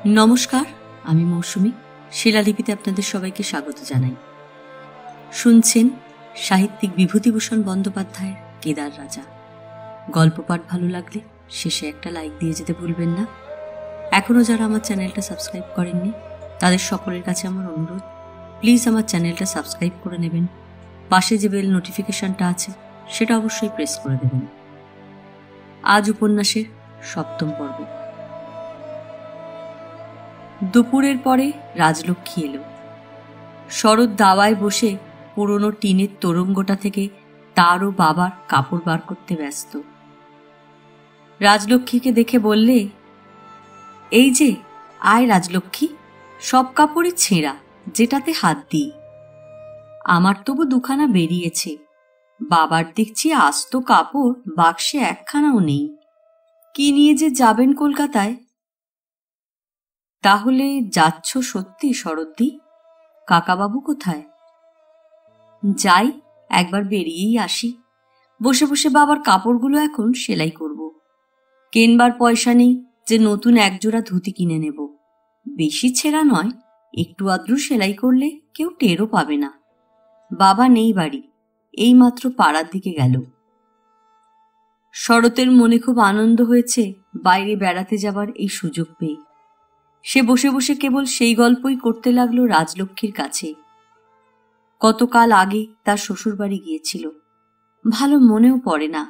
নমস্কার, আমি মৌসুমী। শিলালিপিতে আপনাদের সবাইকে স্বাগত জানাই। শুনছেন সাহিত্যিক বিভূতিভূষণ বন্দ্যোপাধ্যায়ের কেদার রাজা। গল্প পাঠ ভালো লাগলে শেষে একটা লাইক দিয়ে যেতে ভুলবেন না। এখনও যারা আমার চ্যানেলটা সাবস্ক্রাইব করেননি তাদের সকলের কাছে আমার অনুরোধ, প্লিজ আমার চ্যানেলটা সাবস্ক্রাইব করে নেবেন। পাশে যে বেল নোটিফিকেশনটা আছে সেটা অবশ্যই প্রেস করে দেবেন। আজ উপন্যাসের 7ম পর্ব। দুপুরের পরে রাজলক্ষ্মী এলো। শরৎ দাওয়ায় বসে পুরনো টিনের তোরঙ্গটা থেকে তার ও বাবার কাপড় বার করতে ব্যস্ত। রাজলক্ষ্মীকে দেখে বললে, এই যে আয় রাজলক্ষ্মী, সব কাপড়ই ছেঁড়া, যেটাতে হাত দিই। আমার তবু দুখানা বেরিয়েছে, বাবার দেখছি আস্ত কাপড় বাক্সে একখানাও নেই। কি নিয়ে যে যাবেন কলকাতায়? তাহলে যাচ্ছ সত্যি শরৎদি? কাকাবাবু কোথায়? যাই, একবার বেরিয়েই আসি। বসে বসে বাবার কাপড়গুলো এখন সেলাই করব। কেনবার পয়সা নেই যে নতুন একজোড়া ধুতি কিনে নেব। বেশি ছেঁড়া নয়, একটু আদ্রু সেলাই করলে কেউ টেরও পাবে না। বাবা নেই বাড়ি, এইমাত্র পাড়ার দিকে গেল। শরতের মনে খুব আনন্দ হয়েছে বাইরে বেড়াতে যাবার এই সুযোগ পেয়ে। সে বসে বসে কেবল সেই গল্পই করতে লাগলো রাজলক্ষ্মীর কাছে। কতকাল আগে তার শ্বশুরবাড়ি গিয়েছিল, ভালো মনেও পড়ে না।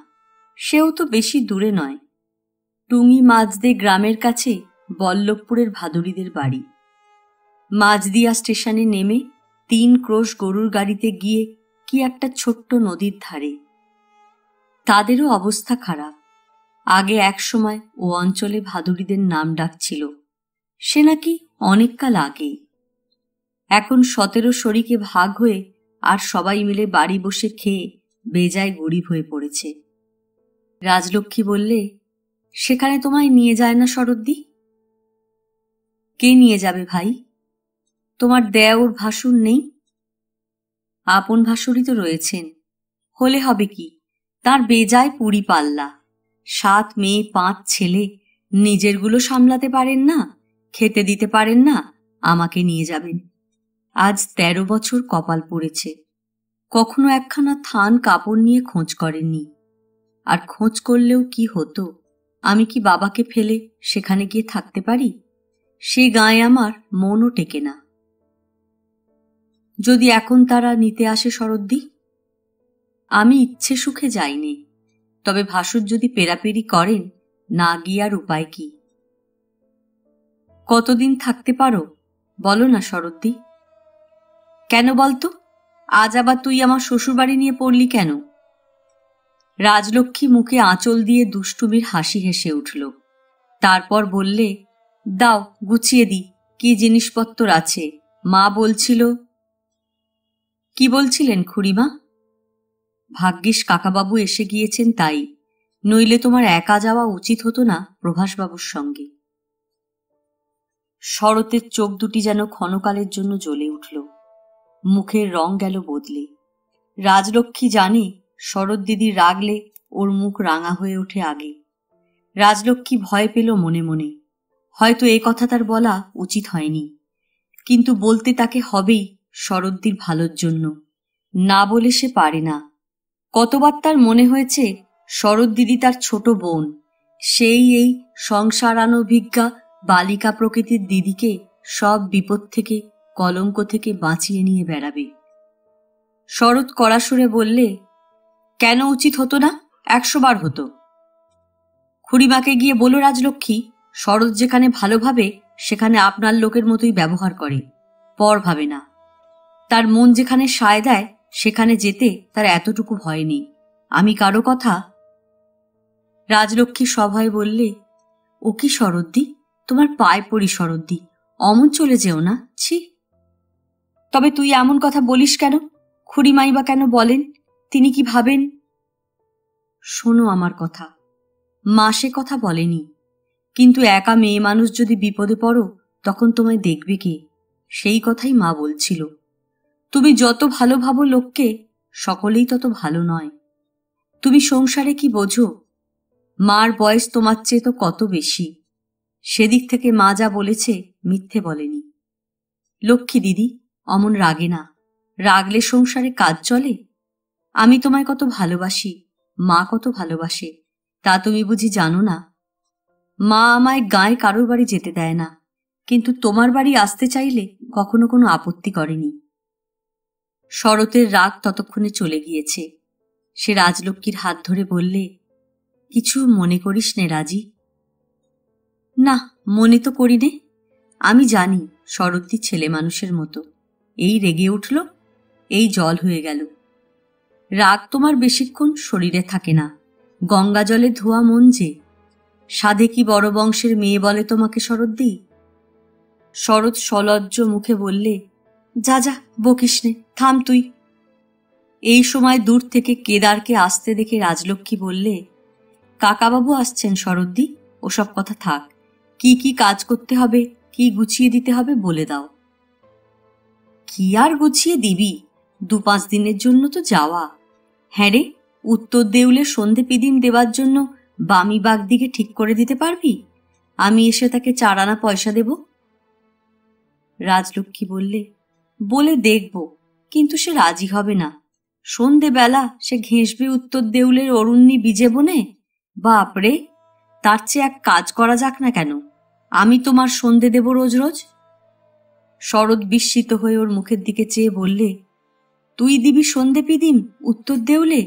সেও তো বেশি দূরে নয়, টুঙ্গি মাঝদে গ্রামের কাছে বল্লভপুরের ভাদুড়িদের বাড়ি। মাঝদিয়া স্টেশনে নেমে 3 ক্রোশ গরুর গাড়িতে গিয়ে কি একটা ছোট্ট নদীর ধারে। তাদেরও অবস্থা খারাপ। আগে এক সময় ও অঞ্চলে ভাদুড়িদের নাম ডাকছিল, সে নাকি অনেককাল আগে। এখন 17 শরিকে ভাগ হয়ে আর সবাই মিলে বাড়ি বসে খেয়ে বেজায় গরিব হয়ে পড়েছে। রাজলক্ষ্মী বললে, সেখানে তোমায় নিয়ে যায় না শরৎদি? কে নিয়ে যাবে ভাই? তোমার দেওর ভাসুর নেই? আপন ভাসুরই তো রয়েছেন, হলে হবে কি, তার বেজায় পুরি পাল্লা। 7 মেয়ে 5 ছেলে, নিজেরগুলো সামলাতে পারেন না, খেতে দিতে পারেন না, আমাকে নিয়ে যাবেন। আজ 13 বছর কপাল পড়েছে, কখনো একখানা থান কাপড় নিয়ে খোঁজ করেননি। আর খোঁজ করলেও কি হতো? আমি কি বাবাকে ফেলে সেখানে গিয়ে থাকতে পারি? সে গায়ে আমার মনও টেকে না। যদি এখন তারা নিতে আসে শরৎদি? আমি ইচ্ছে সুখে যাইনি, তবে ভাসুর যদি পেরাপেরি করেন, না গিয়ে আর উপায় কি? কতদিন থাকতে পারো বলো না শরৎদি? কেন বলতো, আজ আবার তুই আমার শ্বশুরবাড়ি নিয়ে পড়লি কেন? রাজলক্ষ্মী মুখে আঁচল দিয়ে দুষ্টুমির হাসি হেসে উঠল। তারপর বললে, দাও গুছিয়ে দি, কি জিনিসপত্র আছে। মা বলছিল। কি বলছিলেন খুড়িমা? ভাগ্যিস কাকাবাবু এসে গিয়েছেন তাই, নইলে তোমার একা যাওয়া উচিত হতো না প্রভাসবাবুর সঙ্গে। শরতের চোখ দুটি যেন ক্ষণকালের জন্য জ্বলে উঠল, মুখের রং গেল বদলে। রাজলক্ষ্মী জানে শরৎ দিদি রাগলে ওর মুখ রাঙা হয়ে ওঠে আগে। রাজলক্ষ্মী ভয় পেল মনে মনে, হয়তো এ কথা তার বলা উচিত হয়নি, কিন্তু বলতে তাকে হবেই শরৎদির ভালোর জন্য। না বলে সে পারে না। কতবার তার মনে হয়েছে শরৎ দিদি তার ছোট বোন, সেই এই সংসারানভিজ্ঞা বালিকা প্রকৃতির দিদিকে সব বিপদ থেকে, কলঙ্ক থেকে বাঁচিয়ে নিয়ে বেড়াবে। শরৎ কড়া সুরে বললে, কেন উচিত হতো না? 100 বার হতো। খুড়িমাকে গিয়ে বলো রাজলক্ষ্মী, শরৎ যেখানে ভালো ভাবে সেখানে আপনার লোকের মতোই ব্যবহার করে, পর ভাবে না। তার মন যেখানে সায় দেয় সেখানে যেতে তার এতটুকু ভয় নেই। আমি কারো কথা। রাজলক্ষ্মী সভয়ে বললে, ও কি শরৎদি, তোমার পায়ে পড়ি শরৎদি, অমন চলে যেও না, ছি। তবে তুই এমন কথা বলিস কেন? খুড়িমাই বা কেন বলেন? তিনি কি ভাবেন? শোনো আমার কথা, মা সে কথা বলেনি, কিন্তু একা মেয়ে মানুষ যদি বিপদে পড়ো তখন তোমায় দেখবে কে, সেই কথাই মা বলছিল। তুমি যত ভালো ভাবো লোককে, সকলেই তত ভালো নয়। তুমি সংসারে কি বোঝো? মার বয়স তোমার চেয়ে তো কত বেশি। সেদিক থেকে মা যা বলেছে মিথ্যে বলেনি। লক্ষ্মী দিদি, অমন রাগে না, রাগলে সংসারে কাজ চলে? আমি তোমায় কত ভালোবাসি, মা কত ভালোবাসে, তা তুমি বুঝি জানো না? মা আমায় গাঁয়ে কারোর বাড়ি যেতে দেয় না, কিন্তু তোমার বাড়ি আসতে চাইলে কখনো কোনো আপত্তি করেনি। শরতের রাগ ততক্ষণে চলে গিয়েছে। সে রাজলক্ষ্মীর হাত ধরে বললে, কিছু মনে করিস নে রাজি। না, মনে তো করি নে। আমি জানি শরৎদি ছেলে মানুষের মতো, এই রেগে উঠল, এই জল হয়ে গেল। রাগ তোমার বেশিক্ষণ শরীরে থাকে না, গঙ্গা জলে ধোয়া মন যে। সাধে কি বড় বংশের মেয়ে বলে তোমাকে শরৎদি? শরৎ সলজ্জ মুখে বললে, যা যা, বকিস নে, থাম তুই। এই সময় দূর থেকে কেদারকে আসতে দেখে রাজলক্ষ্মী বললে, কাকাবাবু আসছেন শরৎদি, ওসব কথা থাক, কি কি কাজ করতে হবে, কি গুছিয়ে দিতে হবে বলে দাও। কি আর গুছিয়ে দিবি, 2-5 দিনের জন্য তো যাওয়া। হ্যাঁ রে, উত্তর দেউলে সন্ধে পিদিম দেবার জন্য বামি বাগ দিকে ঠিক করে দিতে পারবি? আমি এসে তাকে 4 আনা পয়সা দেব। রাজলক্ষ্মী বললে, বলে দেখব, কিন্তু সে রাজি হবে না। সন্ধেবেলা সে ঘেঁষবে উত্তর দেউলের অরুণ্যি বীজে বনে। বাপরে, তার চেয়ে এক কাজ করা যাক না কেন, আমি তোমার সন্ধে দেব রোজ রোজ। শরৎ বিস্মিত হয়ে ওর মুখের দিকে চেয়ে বললে, তুই দিবি সন্ধে পিদিম উত্তর দেউলে?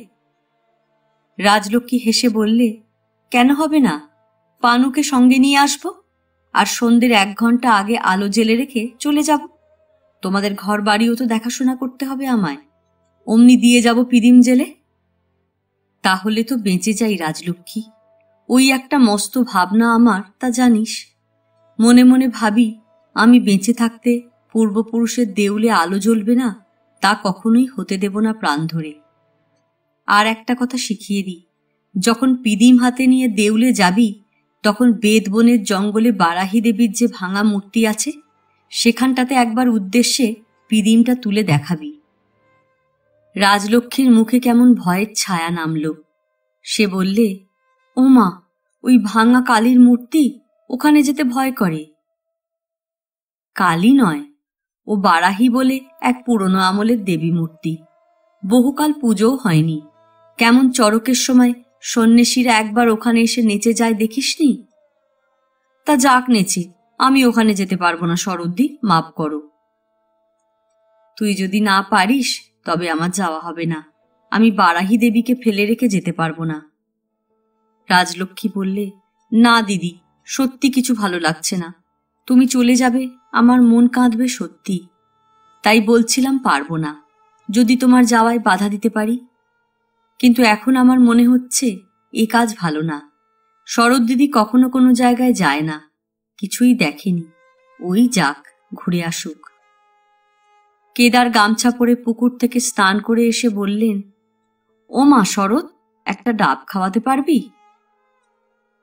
রাজলক্ষ্মী হেসে বললে, কেন হবে না, পানুকে সঙ্গে নিয়ে আসবো, আর সন্ধ্যের 1 ঘন্টা আগে আলো জেলে রেখে চলে যাব। তোমাদের ঘর বাড়িও তো দেখাশোনা করতে হবে আমায়, অমনি দিয়ে যাব পিদিম জেলে। তাহলে তো বেঁচে যাই রাজলক্ষ্মী, ওই একটা মস্ত ভাবনা আমার, তা জানিস। মনে মনে ভাবি, আমি বেঁচে থাকতে পূর্বপুরুষের দেউলে আলো জ্বলবে না, তা কখনোই হতে দেব না প্রাণ ধরে। আর একটা কথা শিখিয়ে দিই, যখন পিদিম হাতে নিয়ে দেউলে যাবি, তখন বেদবনের জঙ্গলে বারাহী দেবীর যে ভাঙা মূর্তি আছে, সেখানটাতে একবার উদ্দেশ্যে পিদিমটা তুলে দেখাবি। রাজলক্ষ্মীর মুখে কেমন ভয়ের ছায়া নামল। সে বললে, ও মা, ওই ভাঙা কালীর মূর্তি, ওখানে যেতে ভয় করে। কালী নয়, ও বারাহী বলে এক পুরনো আমলের দেবী মূর্তি, বহুকাল পুজোও হয়নি। কেমন চড়কের সময় সন্ন্যাসীরা একবার ওখানে এসে নেচে যায় দেখিসনি? তা যাক নেচে, আমি ওখানে যেতে পারবো না শরৎদি, মাপ করো। তুই যদি না পারিস তবে আমার যাওয়া হবে না, আমি বারাহী দেবীকে ফেলে রেখে যেতে পারবো না। রাজলক্ষ্মী বললে, না দিদি, সত্যি কিছু ভালো লাগছে না, তুমি চলে যাবে, আমার মন কাঁদবে সত্যি। তাই বলছিলাম পারবো না, যদি তোমার যাওয়ায় বাধা দিতে পারি। কিন্তু এখন আমার মনে হচ্ছে এ কাজ ভালো না। শরৎ দিদি কখনো কোনো জায়গায় যায় না, কিছুই দেখেনি, ওই যাক, ঘুরে আসুক। কেদার গামছা পরে পুকুর থেকে স্নান করে এসে বললেন, ও মা শরৎ, একটা ডাব খাওয়াতে পারবি?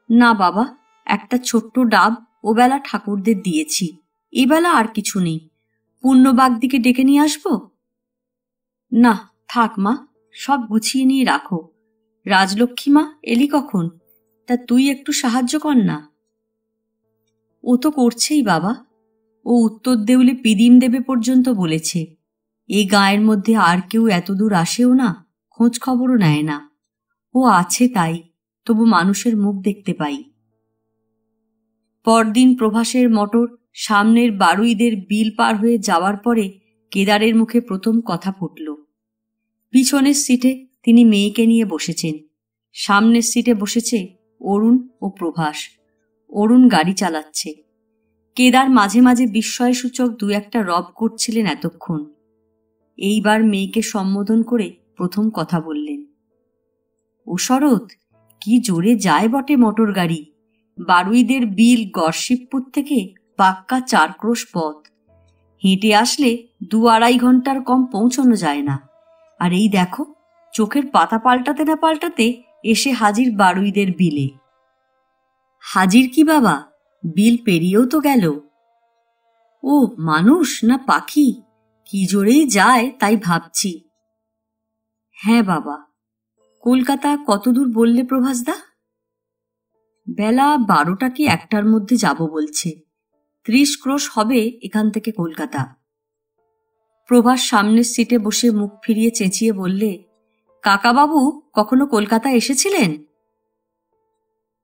না বাবা, একটা ছোট্ট ডাব ওবেলা ঠাকুরদের দিয়েছি, এবেলা আর কিছু নেই, পূর্ণবাগ দিকে ডেকে নিয়ে আসবো? না থাক মা, সব গুছিয়ে নিয়ে রাখো। রাজলক্ষ্মী মা, এলি কখন? তা তুই একটু সাহায্য কর না। ও তো করছেই বাবা, ও উত্তর দেউলে পিদিম দেবে পর্যন্ত বলেছে। এই গায়ের মধ্যে আর কেউ এত দূর আসেও না, খোঁজ খবরও নেয় না। ও আছে তাই, তবু মানুষের মুখ দেখতে পাই। পরদিন প্রভাসের মোটর সামনের বারুইদের বিল পার হয়ে যাওয়ার পরে কেদারের মুখে প্রথম কথা ফুটল। পিছনের সিটে তিনি মেয়েকে নিয়ে বসেছেন, সামনের সিটে বসেছে অরুণ ও প্রভাস। অরুণ গাড়ি চালাচ্ছে। কেদার মাঝে মাঝে বিস্ময়সূচক 2-1টা রব করছিলেন এতক্ষণ। এইবার মেয়েকে সম্বোধন করে প্রথম কথা বললেন, ও শরৎ, কি জোরে যায় বটে মোটর গাড়ি। বারুইদের বিল গড়শিবপুর থেকে পাক্কা 4 ক্রোশ পথ, হেঁটে আসলে 2-2.5 ঘন্টার কম পৌঁছানো যায় না। আর এই দেখো, চোখের পাতা পাল্টাতে না পাল্টাতে এসে হাজির বারুইদের বিলে। হাজির কি বাবা, বিল পেরিয়েও তো গেল। ও মানুষ না পাখি, কি জোরেই যায় তাই ভাবছি। হ্যাঁ বাবা। কলকাতা কত দূর বললে প্রভাসদা? বেলা 12টা কি 1টার মধ্যে যাব বলছে। 30 ক্রোশ হবে এখান থেকে কলকাতা। প্রভাস সামনের সিটে বসে মুখ ফিরিয়ে চেঁচিয়ে বললে, কাকাবাবু কখনো কলকাতা এসেছিলেন?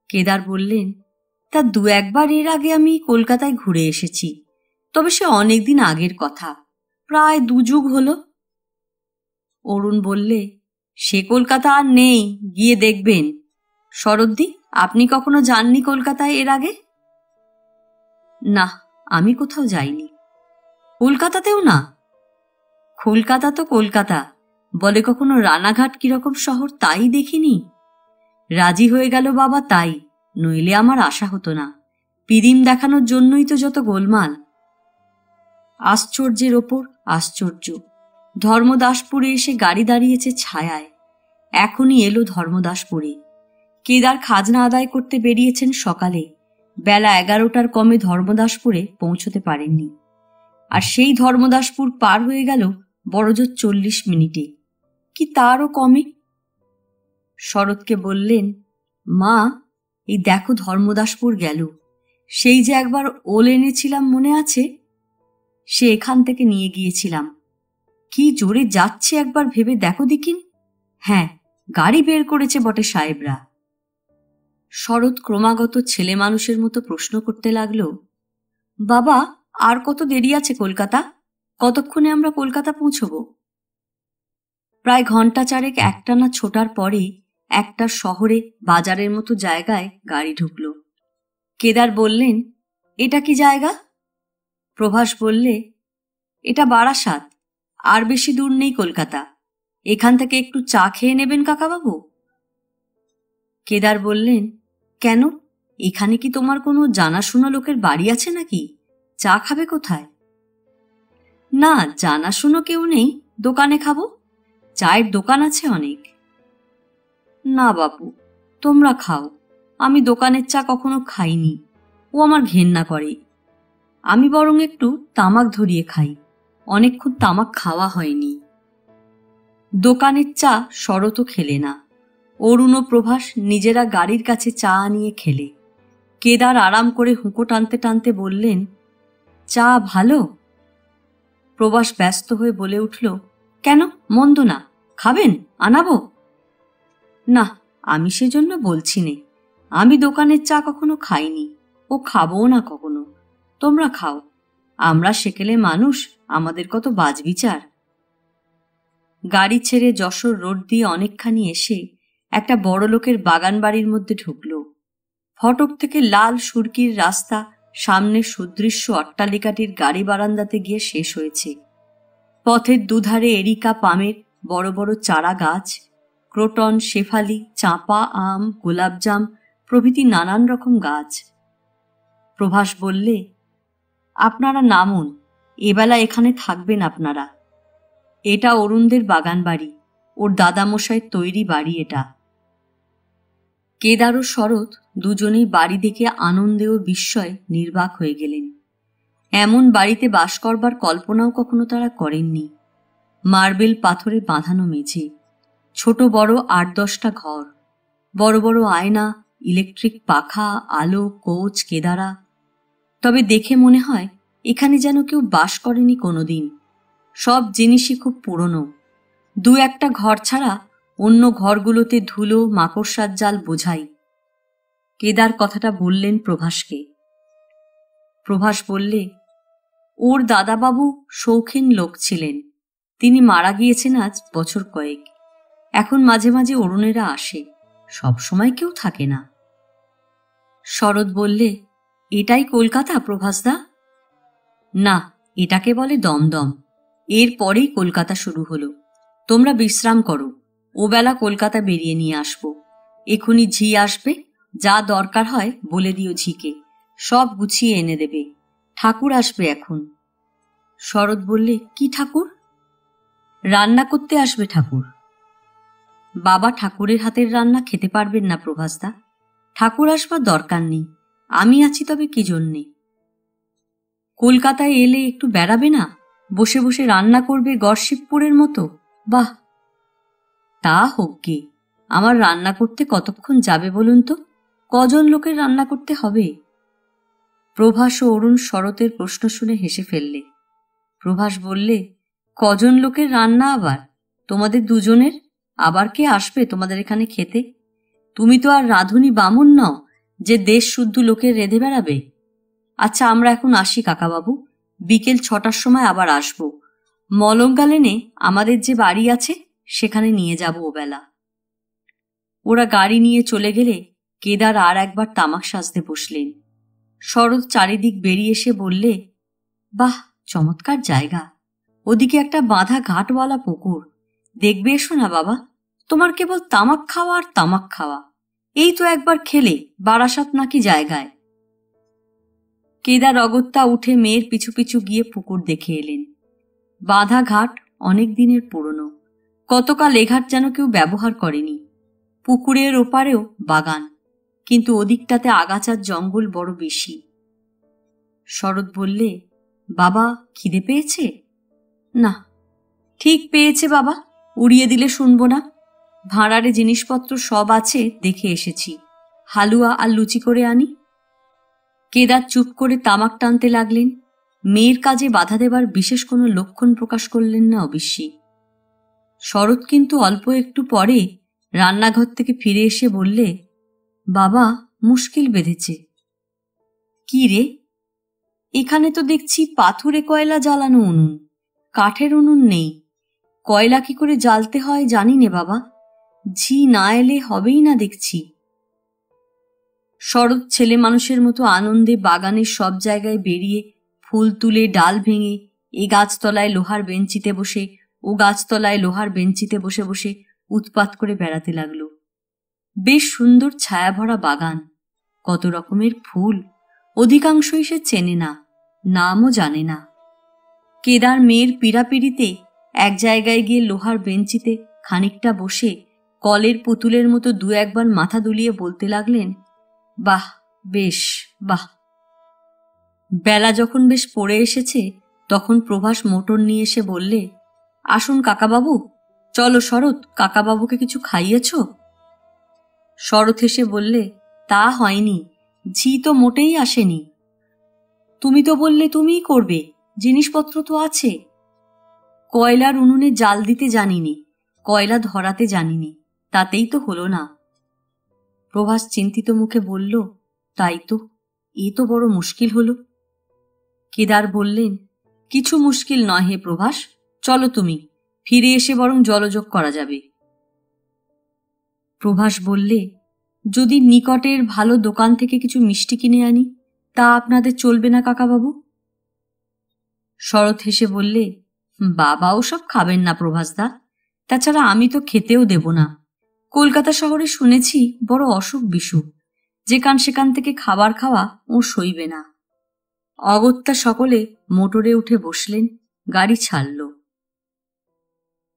কেদার বললেন, তা 2-1বার এর আগে আমি কলকাতায় ঘুরে এসেছি, তবে সে অনেকদিন আগের কথা, প্রায় 2 যুগ হলো। অরুণ বললে, সে কলকাতা আর নেই, গিয়ে দেখবেন। শরদ্দি, আপনি কখনো যাননি কলকাতায় এর আগে? না, আমি কোথাও যাইনি। কলকাতাতেও না? কলকাতা তো কলকাতা, বলে কখনো রানাঘাট কিরকম শহর তাই দেখিনি। রাজি হয়ে গেল বাবা তাই, নইলে আমার আশা হতো না। পিদিম দেখানোর জন্যই তো যত গোলমাল। আশ্চর্যের ওপর আশ্চর্য। ধর্মদাসপুরে এসে গাড়ি দাঁড়িয়েছে ছায়ায়। এখনই এলো ধর্মদাসপুরে। কেদার খাজনা আদায় করতে বেরিয়েছেন সকালে, বেলা 11টার কমে ধর্মদাসপুরে পৌঁছতে পারেননি। আর সেই ধর্মদাসপুর পার হয়ে গেল বড়জোর 40 মিনিটে, কি তারও কমে। শরৎকে বললেন, মা, এই দেখো ধর্মদাসপুর গেল। সেই যে একবার ওল এনেছিলাম মনে আছে? সে এখান থেকে নিয়ে গিয়েছিলাম। কি জোরে যাচ্ছে একবার ভেবে দেখো দেখিন। হ্যাঁ, গাড়ি বের করেছে বটে সাহেবরা। শরৎ ক্রমাগত ছেলে মানুষের মতো প্রশ্ন করতে লাগল, বাবা, আর কত দেরি আছে কলকাতা? কতক্ষণে আমরা কলকাতা পৌঁছব? প্রায় ঘন্টা চারেক একটানা ছোটার পরে একটা শহরে বাজারের মতো জায়গায় গাড়ি ঢুকল। কেদার বললেন, এটা কি জায়গা? প্রভাস বললে, এটা বারাসাত, আর বেশি দূর নেই কলকাতা। এখান থেকে একটু চা খেয়ে নেবেন কাকাবাবু? কেদার বললেন, কেন, এখানে কি তোমার কোনো জানাশোনা লোকের বাড়ি আছে নাকি? চা খাবে কোথায়? না, জানাশুনো কেউ নেই, দোকানে খাবো। চায়ের দোকান আছে অনেক। না বাপু, তোমরা খাও, আমি দোকানের চা কখনো খাইনি, ও আমার ঘেন্না করে। আমি বরং একটু তামাক ধরিয়ে খাই, অনেকক্ষণ তামাক খাওয়া হয়নি। দোকানের চা শরৎও খেলে না। অরুণ ও প্রভাস নিজেরা গাড়ির কাছে চা আনিয়ে খেলে। কেদার আরাম করে হুঁকো টানতে টানতে বললেন, চা ভালো? প্রভাস ব্যস্ত হয়ে বলে উঠল, কেন, মন্দ না, খাবেন, আনাবো? না, আমি সেজন্য বলছি নে, আমি দোকানের চা কখনো খাইনি, ও খাবও না কখনো। তোমরা খাও, আমরা সেকেলে মানুষ, আমাদের কত বাজবিচার। গাড়ি ছেড়ে যশোর রোড দিয়ে অনেকখানি এসে একটা বড় লোকের বাগান বাড়ির মধ্যে ঢুকল। ফটক থেকে লাল সুরকির রাস্তা সামনে সুদৃশ্য অট্টালিকাটির গাড়ি বারান্দাতে গিয়ে শেষ হয়েছে। পথের দুধারে এরিকা পামের বড় বড় চারা গাছ, ক্রোটন, শেফালি, চাঁপা, আম, গোলাপজাম প্রভৃতি নানান রকম গাছ। প্রভাস বললে, আপনারা নামুন, এবেলা এখানে থাকবেন আপনারা। এটা অরুণদের বাগান বাড়ি, ওর দাদামশাইয়ের তৈরি বাড়ি এটা। কেদার ও শরৎ দুজনেই বাড়ি দেখে আনন্দে ও বিস্ময়ে নির্বাক হয়ে গেলেন। এমন বাড়িতে বাস করবার কল্পনাও কখনো তারা করেননি। মার্বেল পাথরে বাঁধানো মেঝে, ছোট বড় 8-10টা ঘর, বড় বড় আয়না, ইলেকট্রিক পাখা, আলো, কোচ, কেদারা। তবে দেখে মনে হয় এখানে যেন কেউ বাস করেনি কোনোদিন। সব জিনিসই খুব পুরনো। 2-1টা ঘর ছাড়া অন্য ঘরগুলোতে ধুলো, মাকড়সার জাল বোঝাই। কেদার কথাটা বললেন প্রভাসকে। প্রভাস বললে, ওর দাদাবাবু শৌখিন লোক ছিলেন, তিনি মারা গিয়েছেন আজ বছর কয়েক। এখন মাঝে মাঝে অরুণেরা আসে, সব সময় কেউ থাকে না। শরৎ বললে, এটাই কলকাতা প্রভাসদা? না, এটাকে বলে দমদম। এর পরেই কলকাতা শুরু হলো। তোমরা বিশ্রাম করো, ও বেলা কলকাতা বেরিয়ে নিয়ে আসবো। এখুনি ঝি আসবে, যা দরকার হয় বলে দিও ঝিকে, সব গুছিয়ে এনে দেবে। ঠাকুর আসবে এখন। শরৎ বললে, কি ঠাকুর? রান্না করতে আসবে ঠাকুর। বাবা ঠাকুরের হাতের রান্না খেতে পারবেন না প্রভাসদা, ঠাকুর আসবার দরকার নেই, আমি আছি তবে কি জন্যে? কলকাতায় এলে একটু বেড়াবে না, বসে বসে রান্না করবে গড়শিবপুরের মতো? বাহ, তা হোক গে, আমার রান্না করতে কতক্ষণ যাবে বলুন তো? কজন লোকের রান্না করতে হবে? প্রভাস ও অরুণ শরতের প্রশ্ন শুনে হেসে ফেললে। প্রভাস বললে, কজন লোকের রান্না আবার? তোমাদের দুজনের? আবার কে আসবে তোমাদের এখানে খেতে? তুমি তো আর রাঁধুনি বামুন নও যে দেশ শুদ্ধ লোকের রেঁধে বেড়াবে। আচ্ছা, আমরা এখন আসি কাকাবাবু, বিকেল 6টার সময় আবার আসব। মলঙ্গালেনে আমাদের যে বাড়ি আছে সেখানে নিয়ে যাব ওবেলা। ওরা গাড়ি নিয়ে চলে গেলে কেদার আর একবার তামাক সাজতে বসলেন। শরৎ চারিদিক বেরিয়ে এসে বললে, বাহ, চমৎকার জায়গা। ওদিকে একটা বাঁধা ঘাটওয়ালা পুকুর। দেখবে এসো না বাবা, তোমার কেবল তামাক খাওয়া আর তামাক খাওয়া। এই তো একবার খেলে বারাসাত নাকি জায়গায়। কেদার অগত্যা উঠে মেয়ের পিছু পিছু গিয়ে পুকুর দেখে এলেন। বাঁধা ঘাট অনেক দিনের পুরনো, কতকাল এ ঘাট যেন কেউ ব্যবহার করেনি। পুকুরের ওপারেও বাগান, কিন্তু ওদিকটাতে আগাছার জঙ্গল বড় বেশি। শরৎ বললে, বাবা খিদে পেয়েছে? না। ঠিক পেয়েছে বাবা, উড়িয়ে দিলে শুনবো না। ভাঁড়ারে জিনিসপত্র সব আছে, দেখে এসেছি। হালুয়া আর লুচি করে আনি। কেদার চুপ করে তামাক টানতে লাগলেন। মেয়ের কাজে বাধা দেবার বিশেষ কোনো লক্ষণ প্রকাশ করলেন না অবশ্যই। শরৎ কিন্তু অল্প একটু পরে রান্নাঘর থেকে ফিরে এসে বললে, বাবা মুশকিল বেঁধেছে। কি রে? এখানে তো দেখছি পাথুরে কয়লা জ্বালানো উনুন, কাঠের উনুন নেই। কয়লা কি করে জ্বালতে হয় জানি নে বাবা, ঝি না এলে হবেই না দেখছি। শরৎ ছেলে মানুষের মতো আনন্দে বাগানের সব জায়গায় বেরিয়ে ফুল তুলে ডাল ভেঙে এ গাছতলায় লোহার বেঞ্চিতে বসে ও গাছতলায় লোহার বেঞ্চিতে বসে বসে উৎপাত করে বেড়াতে লাগল। বেশ সুন্দর ছায়াভরা বাগান, কত রকমের ফুল, অধিকাংশই সে চেনে না, নামও জানে না। কেদার মেয়ের পীড়াপিড়িতে এক জায়গায় গিয়ে লোহার বেঞ্চিতে খানিকটা বসে কলের পুতুলের মতো দু একবার মাথা দুলিয়ে বলতে লাগলেন, বাহ বেশ বাহ। বেলা যখন বেশ পড়ে এসেছে তখন প্রভাস মোটর নিয়ে এসে বললে, আসুন কাকাবাবু। চলো শরৎ, কাকাবাবুকে কিছু খাইয়েছ? শরৎ হেসে বললে, তা হয়নি, ঝি তো মোটেই আসেনি। তুমি তো বললে তুমিই করবে, জিনিসপত্র তো আছে। কয়লার উনুনে জাল দিতে জানিনি, কয়লা ধরাতে জানিনি, তাতেই তো হলো না। প্রভাস চিন্তিত মুখে বলল, তাই তো, এ তো বড় মুশকিল হলো। কেদার বললেন, কিছু মুশকিল নয় হে প্রভাস, চলো তুমি, ফিরে এসে বরং জলযোগ করা যাবে। প্রভাস বললে, যদি নিকটের ভালো দোকান থেকে কিছু মিষ্টি কিনে আনি, তা আপনাদের চলবে না কাকাবাবু? শরৎ হেসে বললে, বাবা ওসব খাবেন না প্রভাসদা, তাছাড়া আমি তো খেতেও দেব না। কলকাতা শহরে শুনেছি বড় অসুখ বিসুখ, যেখান সেখান থেকে খাবার খাওয়া ও সইবে না। অগত্যা সকলে মোটরে উঠে বসলেন, গাড়ি ছাড়ল।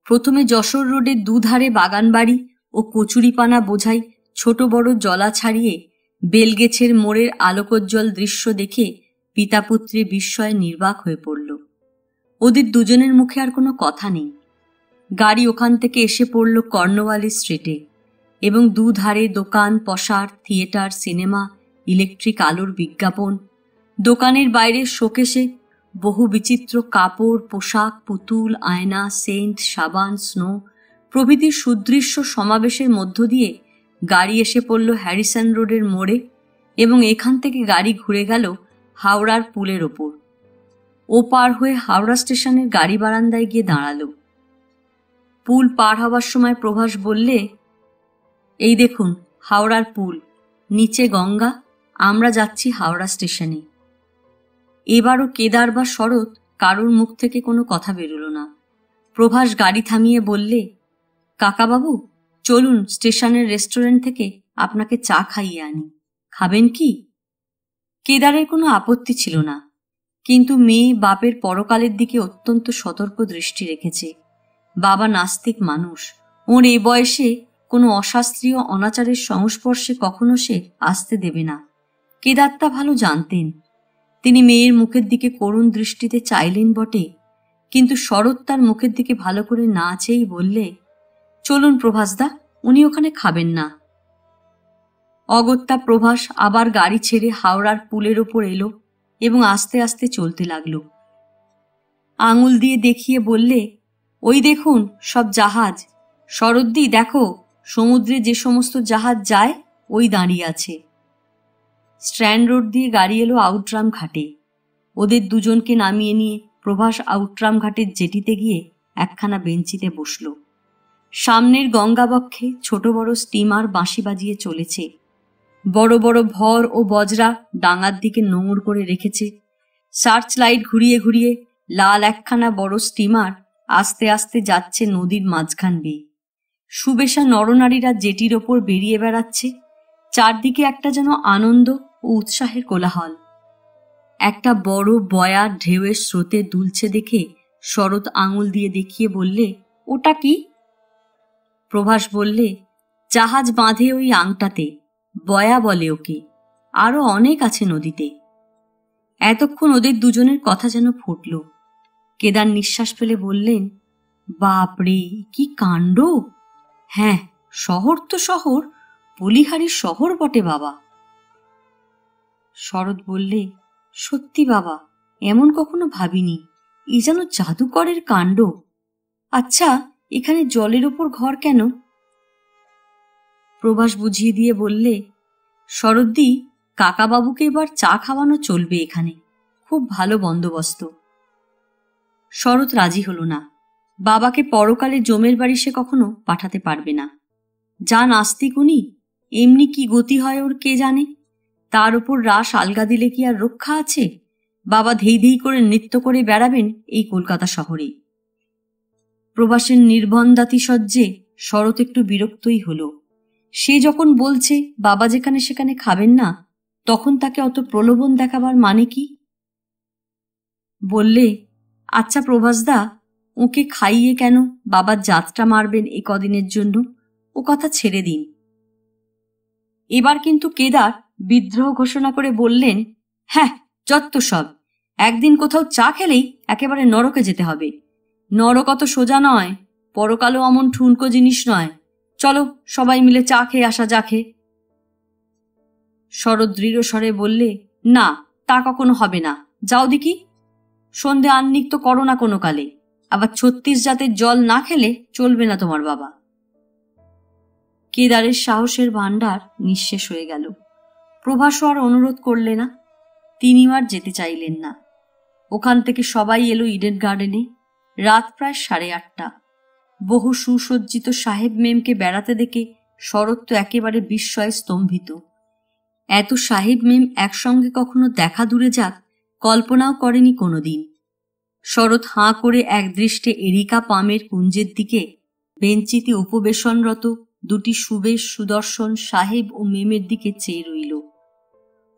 প্রথমে যশোর রোডের দুধারে বাগানবাড়ি ও কচুরিপানা বোঝাই ছোট বড় জলা ছাড়িয়ে বেলগেছের মোড়ের আলোকোজ্জ্বল দৃশ্য দেখে পিতাপুত্রী বিস্ময়ে নির্বাক হয়ে পড়ল। ওদের দুজনের মুখে আর কোনো কথা নেই। গাড়ি ওখান থেকে এসে পড়ল কর্নওয়ালি স্ট্রিটে, এবং দুধারে দোকান, পসার, থিয়েটার, সিনেমা, ইলেকট্রিক আলোর বিজ্ঞাপন। দোকানের বাইরে শোকেসে বহু বিচিত্র কাপড়, পোশাক, পুতুল, আয়না, সেন্ট, সাবান, স্নো প্রভৃতির সুদৃশ্য সমাবেশের মধ্য দিয়ে গাড়ি এসে পড়ল হ্যারিসন রোডের মোড়ে, এবং এখান থেকে গাড়ি ঘুরে গেল হাওড়ার পুলের ওপর। ও পার হয়ে হাওড়া স্টেশনের গাড়ি বারান্দায় গিয়ে দাঁড়ালো। পুল পার হওয়ার সময় প্রভাস বললে, এই দেখুন হাওড়ার পুল, নিচে গঙ্গা, আমরা যাচ্ছি হাওড়া স্টেশনে। এবারও কেদার বা শরৎ কারোর মুখ থেকে কোনো কথা বেরোল না। প্রভাস গাড়ি থামিয়ে বললে, কাকাবাবু চলুন, স্টেশনের রেস্টুরেন্ট থেকে আপনাকে চা খাইয়ে আনি, খাবেন কি? কেদারের কোনো আপত্তি ছিল না, কিন্তু মেয়ে বাপের পরকালের দিকে অত্যন্ত সতর্ক দৃষ্টি রেখেছে। বাবা নাস্তিক মানুষ, ওর এই বয়সে কোনো অশাস্ত্রীয় অনাচারের সংস্পর্শে কখনো সে আসতে দেবে না। কেদার তা ভালো জানতেন। তিনি মেয়ের মুখের দিকে করুণ দৃষ্টিতে চাইলেন বটে, কিন্তু শরৎ তার মুখের দিকে ভালো করে না চেয়েই বললে, চলুন প্রভাসদা, উনি ওখানে খাবেন না। অগত্যা প্রভাস আবার গাড়ি ছেড়ে হাওড়ার পুলের ওপর এলো এবং আস্তে আস্তে চলতে লাগলো। আঙুল দিয়ে দেখিয়ে বললে, ওই দেখুন সব জাহাজ। শরদ্দি দেখো, সমুদ্রে যে সমস্ত জাহাজ যায় ওই দাঁড়িয়ে আছে। স্ট্র্যান্ড রোড দিয়ে গাড়ি এলো আউটরাম ঘাটে। ওদের দুজনকে নামিয়ে নিয়ে প্রভাস আউটরাম ঘাটের জেটিতে গিয়ে একখানা বেঞ্চিতে বসল। সামনের গঙ্গাবক্ষে ছোট বড় স্টিমার বাঁশি বাজিয়ে চলেছে। বড় বড় ভর ও বজরা ডাঙার দিকে নোঙর করে রেখেছে। সার্চ লাইট ঘুরিয়ে ঘুরিয়ে লাল একখানা বড় স্টিমার আস্তে আস্তে যাচ্ছে নদীর মাঝখান বেয়ে। সুবেশা নরনারীরা জেটির ওপর বেরিয়ে বেড়াচ্ছে। চারদিকে একটা যেন আনন্দ ও উৎসাহের কোলাহল। একটা বড় বয়া ঢেউয়ের স্রোতে দুলছে দেখে শরৎ আঙুল দিয়ে দেখিয়ে বললে, ওটা কি? প্রভাস বললে, জাহাজ বাঁধে ওই আংটাতে, বয়া বলে ওকে। আরো অনেক আছে নদীতে। এতক্ষণ ওদের দুজনের কথা যেন ফুটল। কেদার নিঃশ্বাস ফেলে বললেন, বাপরে, কি কাণ্ড! হ্যাঁ, শহর তো শহর, বলিহারির শহর বটে বাবা। শরৎ বললে, সত্যি বাবা, এমন কখনো ভাবিনি। এ যেন জাদুকরের কাণ্ড। আচ্ছা, এখানে জলের ওপর ঘর কেন? প্রভাস বুঝিয়ে দিয়ে বললে, শরদ্দি, কাকাবাবুকে এবার চা খাওয়ানো চলবে এখানে, খুব ভালো বন্দোবস্ত। শরৎ রাজি হল না। বাবাকে পরকালে জমের বাড়ি সে কখনো পাঠাতে পারবে না। যা নাস্তিক উনি, এমনি কি গতি হয় ওর কে জানে। তার উপর রাস আলগা দিলে কি আর রক্ষা আছে? বাবা ধেই ধেই করে নৃত্য করে বেড়াবেন এই কলকাতা শহরে। প্রবাসের নির্বন্দাতিশয্যে শরৎ একটু বিরক্তই হল। সে যখন বলছে বাবা যেখানে সেখানে খাবেন না, তখন তাকে অত প্রলোভন দেখাবার মানে কি? বললে, আচ্ছা প্রভাসদা, ওকে খাইয়ে কেন বাবার জাতটা মারবেন এ কদিনের জন্য? ও কথা ছেড়ে দিন। এবার কিন্তু কেদার বিদ্রোহ ঘোষণা করে বললেন, হ্যাঁ, যত সব। একদিন কোথাও চা খেলেই একেবারে নরকে যেতে হবে। নরক অত সোজা নয়, পরকালও অমন ঠুনকো জিনিস নয়। চলো সবাই মিলে চা খেয়ে আসা যাকে। শরৎ দৃঢ় স্বরে বললে, না, তা কখনো হবে না। যাও দেখি। সন্ধে আহ্নিক তো করো না কোনো কালে। আবার 36 জাতের জল না খেলে চলবে না তোমার বাবা। কেদারের সাহসের ভাণ্ডার নিঃশেষ হয়ে গেল। প্রভাসও আর অনুরোধ করলে না। তিনিও আর যেতে চাইলেন না। ওখান থেকে সবাই এলো ইডেন গার্ডেনে। রাত প্রায় 8:30। বহু সুসজ্জিত সাহেব মেমকে বেড়াতে দেখে শরৎ তো একেবারে বিস্ময়ে স্তম্ভিত। এত সাহেব মেম একসঙ্গে কখনো দেখা দূরে যাক, কল্পনাও করেনি কোনোদিন। শরৎ হাঁ করে একদৃষ্টে এরিকা পামের কুঞ্জের দিকে বেঞ্চিতে উপবেশনরত দুটি সুবেশ সুদর্শন সাহেব ও মেমের দিকে চেয়ে রইল।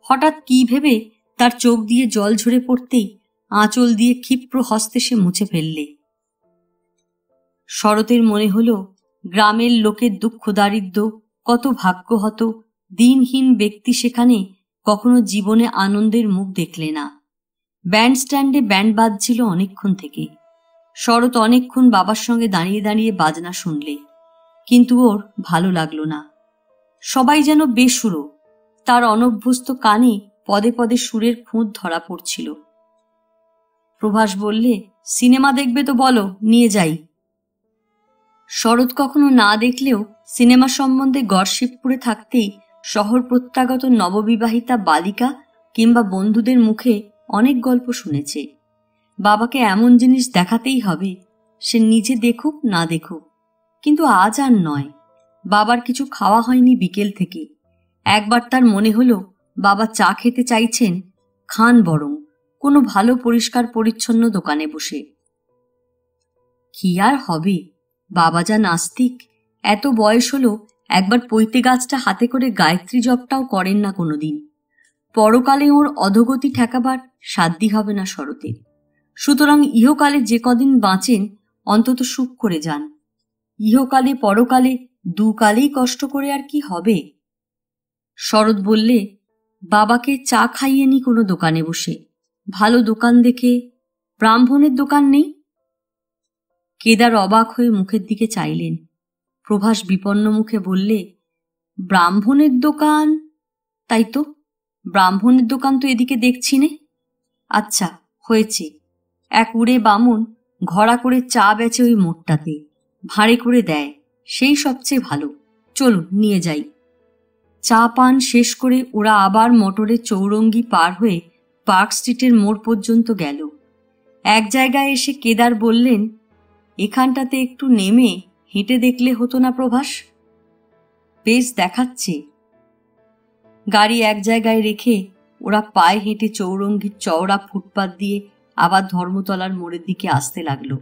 হঠাৎ কি ভেবে তার চোখ দিয়ে জল ঝরে পড়তেই আঁচল দিয়ে ক্ষিপ্র হস্তে সে মুছে ফেললে। শরতের মনে হল, গ্রামের লোকের দুঃখ দারিদ্র, কত ভাগ্যহত দিনহীন ব্যক্তি সেখানে কখনো জীবনে আনন্দের মুখ দেখলে না। ব্যান্ড স্ট্যান্ডে ব্যান্ড বাজছিল অনেকক্ষণ থেকে। শরৎ অনেকক্ষণ বাবার সঙ্গে দাঁড়িয়ে দাঁড়িয়ে বাজনা শুনলে, কিন্তু ওর ভালো লাগলো না। সবাই যেন বেসুরো। তার অনভ্যস্ত কানে পদে পদে সুরের খুঁত ধরা পড়ছিল। প্রভাস বললে, সিনেমা দেখবে তো বলো, নিয়ে যাই। শরৎ কখনো না দেখলেও সিনেমা সম্বন্ধে গসিপ পড়ে থাকতেই শহর প্রত্যাগত নববিবাহিতা বালিকা কিংবা বন্ধুদের মুখে অনেক গল্প শুনেছে। বাবাকে এমন জিনিস দেখাতেই হবে, সে নিজে দেখুক না দেখুক। কিন্তু আজ আর নয়। বাবার কিছু খাওয়া হয়নি বিকেল থেকে। একবার তার মনে হলো বাবা চা খেতে চাইছেন, খান বরং কোনো ভালো পরিষ্কার পরিচ্ছন্ন দোকানে বসে। কি আর হবে, বাবা যা নাস্তিক। এত বয়স হলো একবার পৈতে গাছটা হাতে করে গায়ত্রী জপটাও করেন না কোনোদিন। পরকালে ওর অধোগতি ঠেকাবার সাধ্যই হবে না শরতের। সুতরাং ইহকালে যে কদিন বাঁচেন অন্তত সুখ করে যান। ইহকালে পরকালে দুকালেই কষ্ট করে আর কি হবে। শরৎ বললে, বাবাকে চা খাইয়ে নি কোনো দোকানে বসে, ভালো দোকান দেখে। ব্রাহ্মণের দোকান নেই? কেদার অবাক হয়ে মুখের দিকে চাইলেন। প্রভাস বিপন্ন মুখে বললে, ব্রাহ্মণের দোকান তাই তো, ব্রাহ্মণের দোকান তো এদিকে দেখছি নে। আচ্ছা হয়েছে, এক উড়ে বামুন ঘড়া করে চা বেচে ওই মোড়টাতে, ভাঁড়ে করে দেয়, সেই সবচেয়ে ভালো। চলুন নিয়ে যাই। চা পান শেষ করে ওরা আবার মোটরে চৌরঙ্গি পার হয়ে পার্ক স্ট্রিটের মোড় পর্যন্ত গেল। এক জায়গায় এসে কেদার বললেন, এখানটাতে একটু নেমে হেঁটে দেখলে হতো না প্রভাস? বেশ দেখাচ্ছে। গাড়ি এক জায়গায় রেখে ওরা পায়ে হেঁটে চৌরঙ্গির চওড়া ফুটপাত দিয়ে আবার ধর্মতলার মোড়ের দিকে আসতে লাগলো।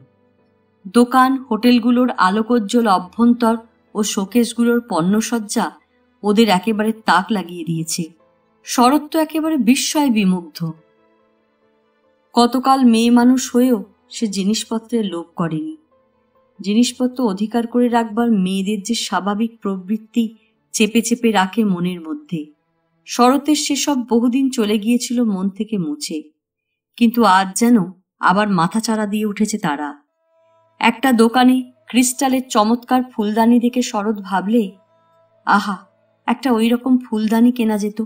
দোকান, হোটেলগুলোর আলোকোজ্জ্বল অভ্যন্তর ও শোকেসগুলোর পণ্যসজ্জা ওদের একেবারে তাক লাগিয়ে দিয়েছে। শরৎ তো একেবারে বিস্ময়ে বিমুগ্ধ। কতকাল মেয়ে মানুষ হয়েও সে জিনিসপত্রের লোভ করেনি। জিনিসপত্র অধিকার করে রাখবার মেয়েদের যে স্বাভাবিক প্রবৃত্তি চেপে চেপে রাখে মনের মধ্যে, শরতের সেসব বহুদিন চলে গিয়েছিল মন থেকে মুছে। কিন্তু আজ যেন আবার মাথাচাড়া দিয়ে উঠেছে তারা। একটা দোকানে ক্রিস্টালের চমৎকার ফুলদানি দেখে শরৎ ভাবলে, আহা, একটা ওই রকম ফুলদানি কেনা যেত।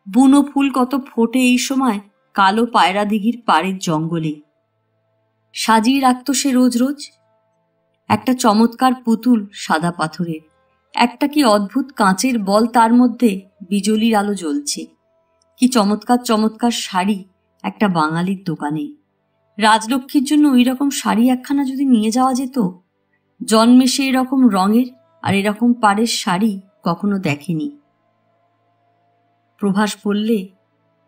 বুনো ফুল কত ফোটে এই সময় কালো পায়রা দিঘির পাড়ের জঙ্গলে। সাজিয়ে রাখত সে রোজ রোজ। একটা চমৎকার পুতুল সাদা পাথরের, একটা কি অদ্ভুত কাঁচের বল, তার মধ্যে বিজলির আলো জ্বলছে। কি চমৎকার চমৎকার শাড়ি একটা বাঙালির দোকানে। রাজলক্ষ্মীর জন্য ওই রকম শাড়ি একখানা যদি নিয়ে যাওয়া যেত। জন্মে সে এরকম রঙের আর এরকম পাড়ের শাড়ি কখনো দেখেনি। প্রভাস বললে,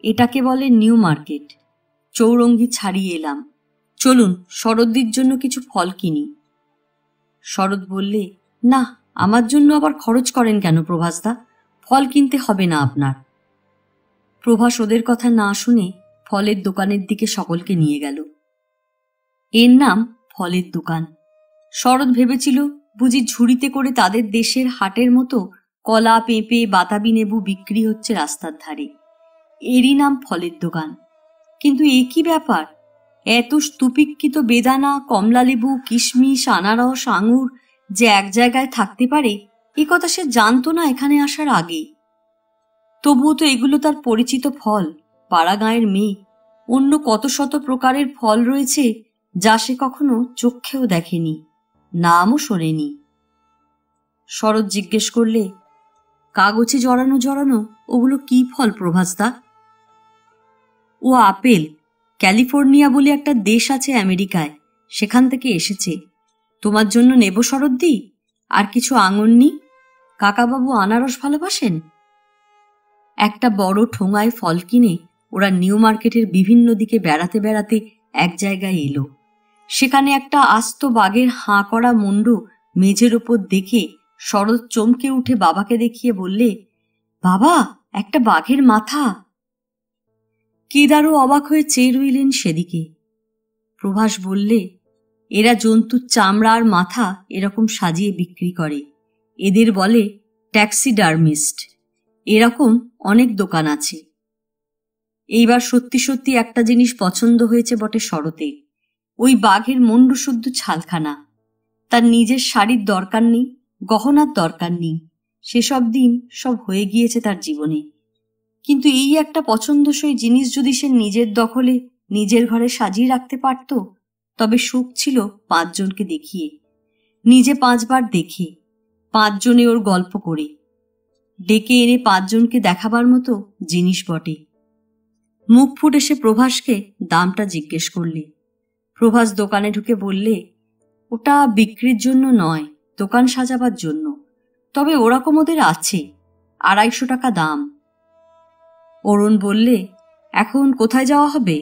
এটাকে বলে নিউ মার্কেট। চৌরঙ্গি ছাড়িয়ে এলাম, চলুন শরদ্দির জন্য কিছু ফল কিনি। শরৎ বললে, না, আমার জন্য আবার খরচ করেন কেন প্রভাসদা? ফল কিনতে হবে না আপনার। প্রভাস ওদের কথা না শুনে ফলের দোকানের দিকে সকলকে নিয়ে গেল। এর নাম ফলের দোকান। শরৎ ভেবেছিল বুঝি ঝুড়িতে করে তাদের দেশের হাটের মতো কলা, পেঁপে, বাতাবি লেবু বিক্রি হচ্ছে রাস্তার ধারে। এরই নাম ফলের দোকান। কিন্তু এ কি ব্যাপার? এত স্তূপীকৃত বেদানা, কমলালেবু, কিশমিশ, আনারস, আঙুর যে এক জায়গায় থাকতে পারে, এ কথা সে জানতো না এখানে আসার আগে। তবুও তো এগুলো তার পরিচিত ফল। পাড়া গাঁয়ের মেয়ে, অন্য কত শত প্রকারের ফল রয়েছে যা সে কখনো চোখেও দেখেনি, নামও শোনেনি। শরৎ জিজ্ঞেস করলে, কাগজে জড়ানো জড়ানো ওগুলো কি ফল প্রভাসদা? ও আপেল। ক্যালিফোর্নিয়া বলে একটা দেশ আছে আমেরিকায়, সেখান থেকে এসেছে। তোমার জন্য নেব শরদ্দি? আর কিছু আঙুর নি? কাকাবাবু আনারস ভালোবাসেন। একটা বড় ঠোঙায় ফল কিনে ওরা নিউ মার্কেটের বিভিন্ন দিকে বেড়াতে বেড়াতে এক জায়গায় এলো। সেখানে একটা আস্ত বাঘের হাঁ করা মুন্ডু মেঝের ওপর দেখে শরৎ চমকে উঠে বাবাকে দেখিয়ে বললে, বাবা, একটা বাঘের মাথা। কেদারও অবাক হয়ে চেয়ে রইলেন সেদিকে। প্রভাস বললে, এরা জন্তুর চামড়া আর মাথা এরকম সাজিয়ে বিক্রি করে। এদের বলে ট্যাক্সিডার্মিস্ট। এরকম অনেক দোকান আছে। এইবার সত্যি সত্যি একটা জিনিস পছন্দ হয়েছে বটে শরতের। ওই বাঘের মুন্ডু শুদ্ধ ছালখানা। তার নিজের শাড়ির দরকার নেই, গহনার দরকার নেই, সেসব দিন সব হয়ে গিয়েছে তার জীবনে। কিন্তু এই একটা পছন্দসই জিনিস যদি সে নিজের দখলে নিজের ঘরে সাজিয়ে রাখতে পারত, তবে সুখ ছিল 5 জনকে দেখিয়ে, নিজে 5 বার দেখে, 5 জনে ওর গল্প করে, ডেকে এনে 5 জনকে দেখাবার মতো জিনিস বটে। মুখ ফুটে সে প্রভাসকে দামটা জিজ্ঞেস করলে। প্রভাস দোকানে ঢুকে বললে, ওটা বিক্রির জন্য নয়, দোকান সাজাবার জন্য। তবে ওরকম ওদের আছে, 250 টাকা দাম। অরুণ বললে, এখন কোথায় যাওয়া হবে?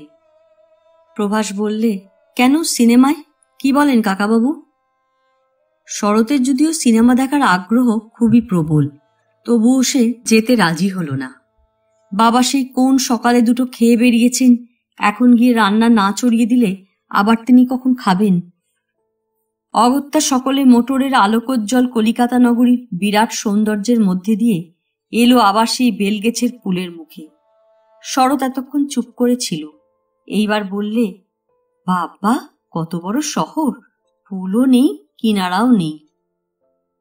প্রভাস বললে, কেন, সিনেমায়। কি বলেন কাকাবাবু? শরতের যদিও সিনেমা দেখার আগ্রহ খুবই প্রবল, তবুও সে যেতে রাজি হল না। বাবা সেই কোন সকালে দুটো খেয়ে বেরিয়েছেন, এখন গিয়ে রান্না না চড়িয়ে দিলে আবার তিনি কখন খাবেন? অগত্যা সকলে মোটরের আলোকোজ্জ্বল কলিকাতা নগরীর বিরাট সৌন্দর্যের মধ্যে দিয়ে এলো আবার সেই বেলগেছের পুলের মুখে। শরৎ এতক্ষণ চুপ করেছিল, এইবার বললে, বাবা, কত বড় শহর! পুলও নেই, কিনারাও নেই।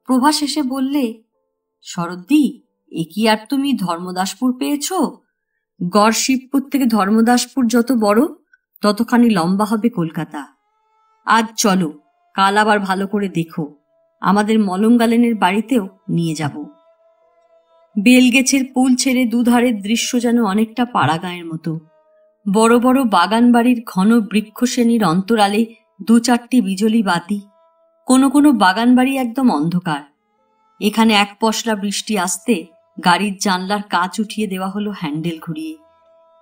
প্রভাস এসে বললে, শরদ্দি, এ কি আর তুমি ধর্মদাসপুর পেয়েছ? গড় শিবপুর থেকে ধর্মদাসপুর যত বড়, ততখানি লম্বা হবে কলকাতা। আজ চলো, কাল আবার ভালো করে দেখো, আমাদের মলঙ্গালেনের বাড়িতেও নিয়ে যাব। বেলগেছের পুল ছেড়ে দুধারের দৃশ্য যেন অনেকটা পাড়াগাঁয়ের মতো। বড় বড় বাগান বাড়ির ঘন বৃক্ষশ্রেণীর অন্তরালে 2-4টি বিজলি বাতি। কোনো কোনো বাগান বাড়ি একদম অন্ধকার। এখানে এক পশলা বৃষ্টি আসতে গাড়ির জানলার কাঁচ উঠিয়ে দেওয়া হলো হ্যান্ডেল ঘুরিয়ে।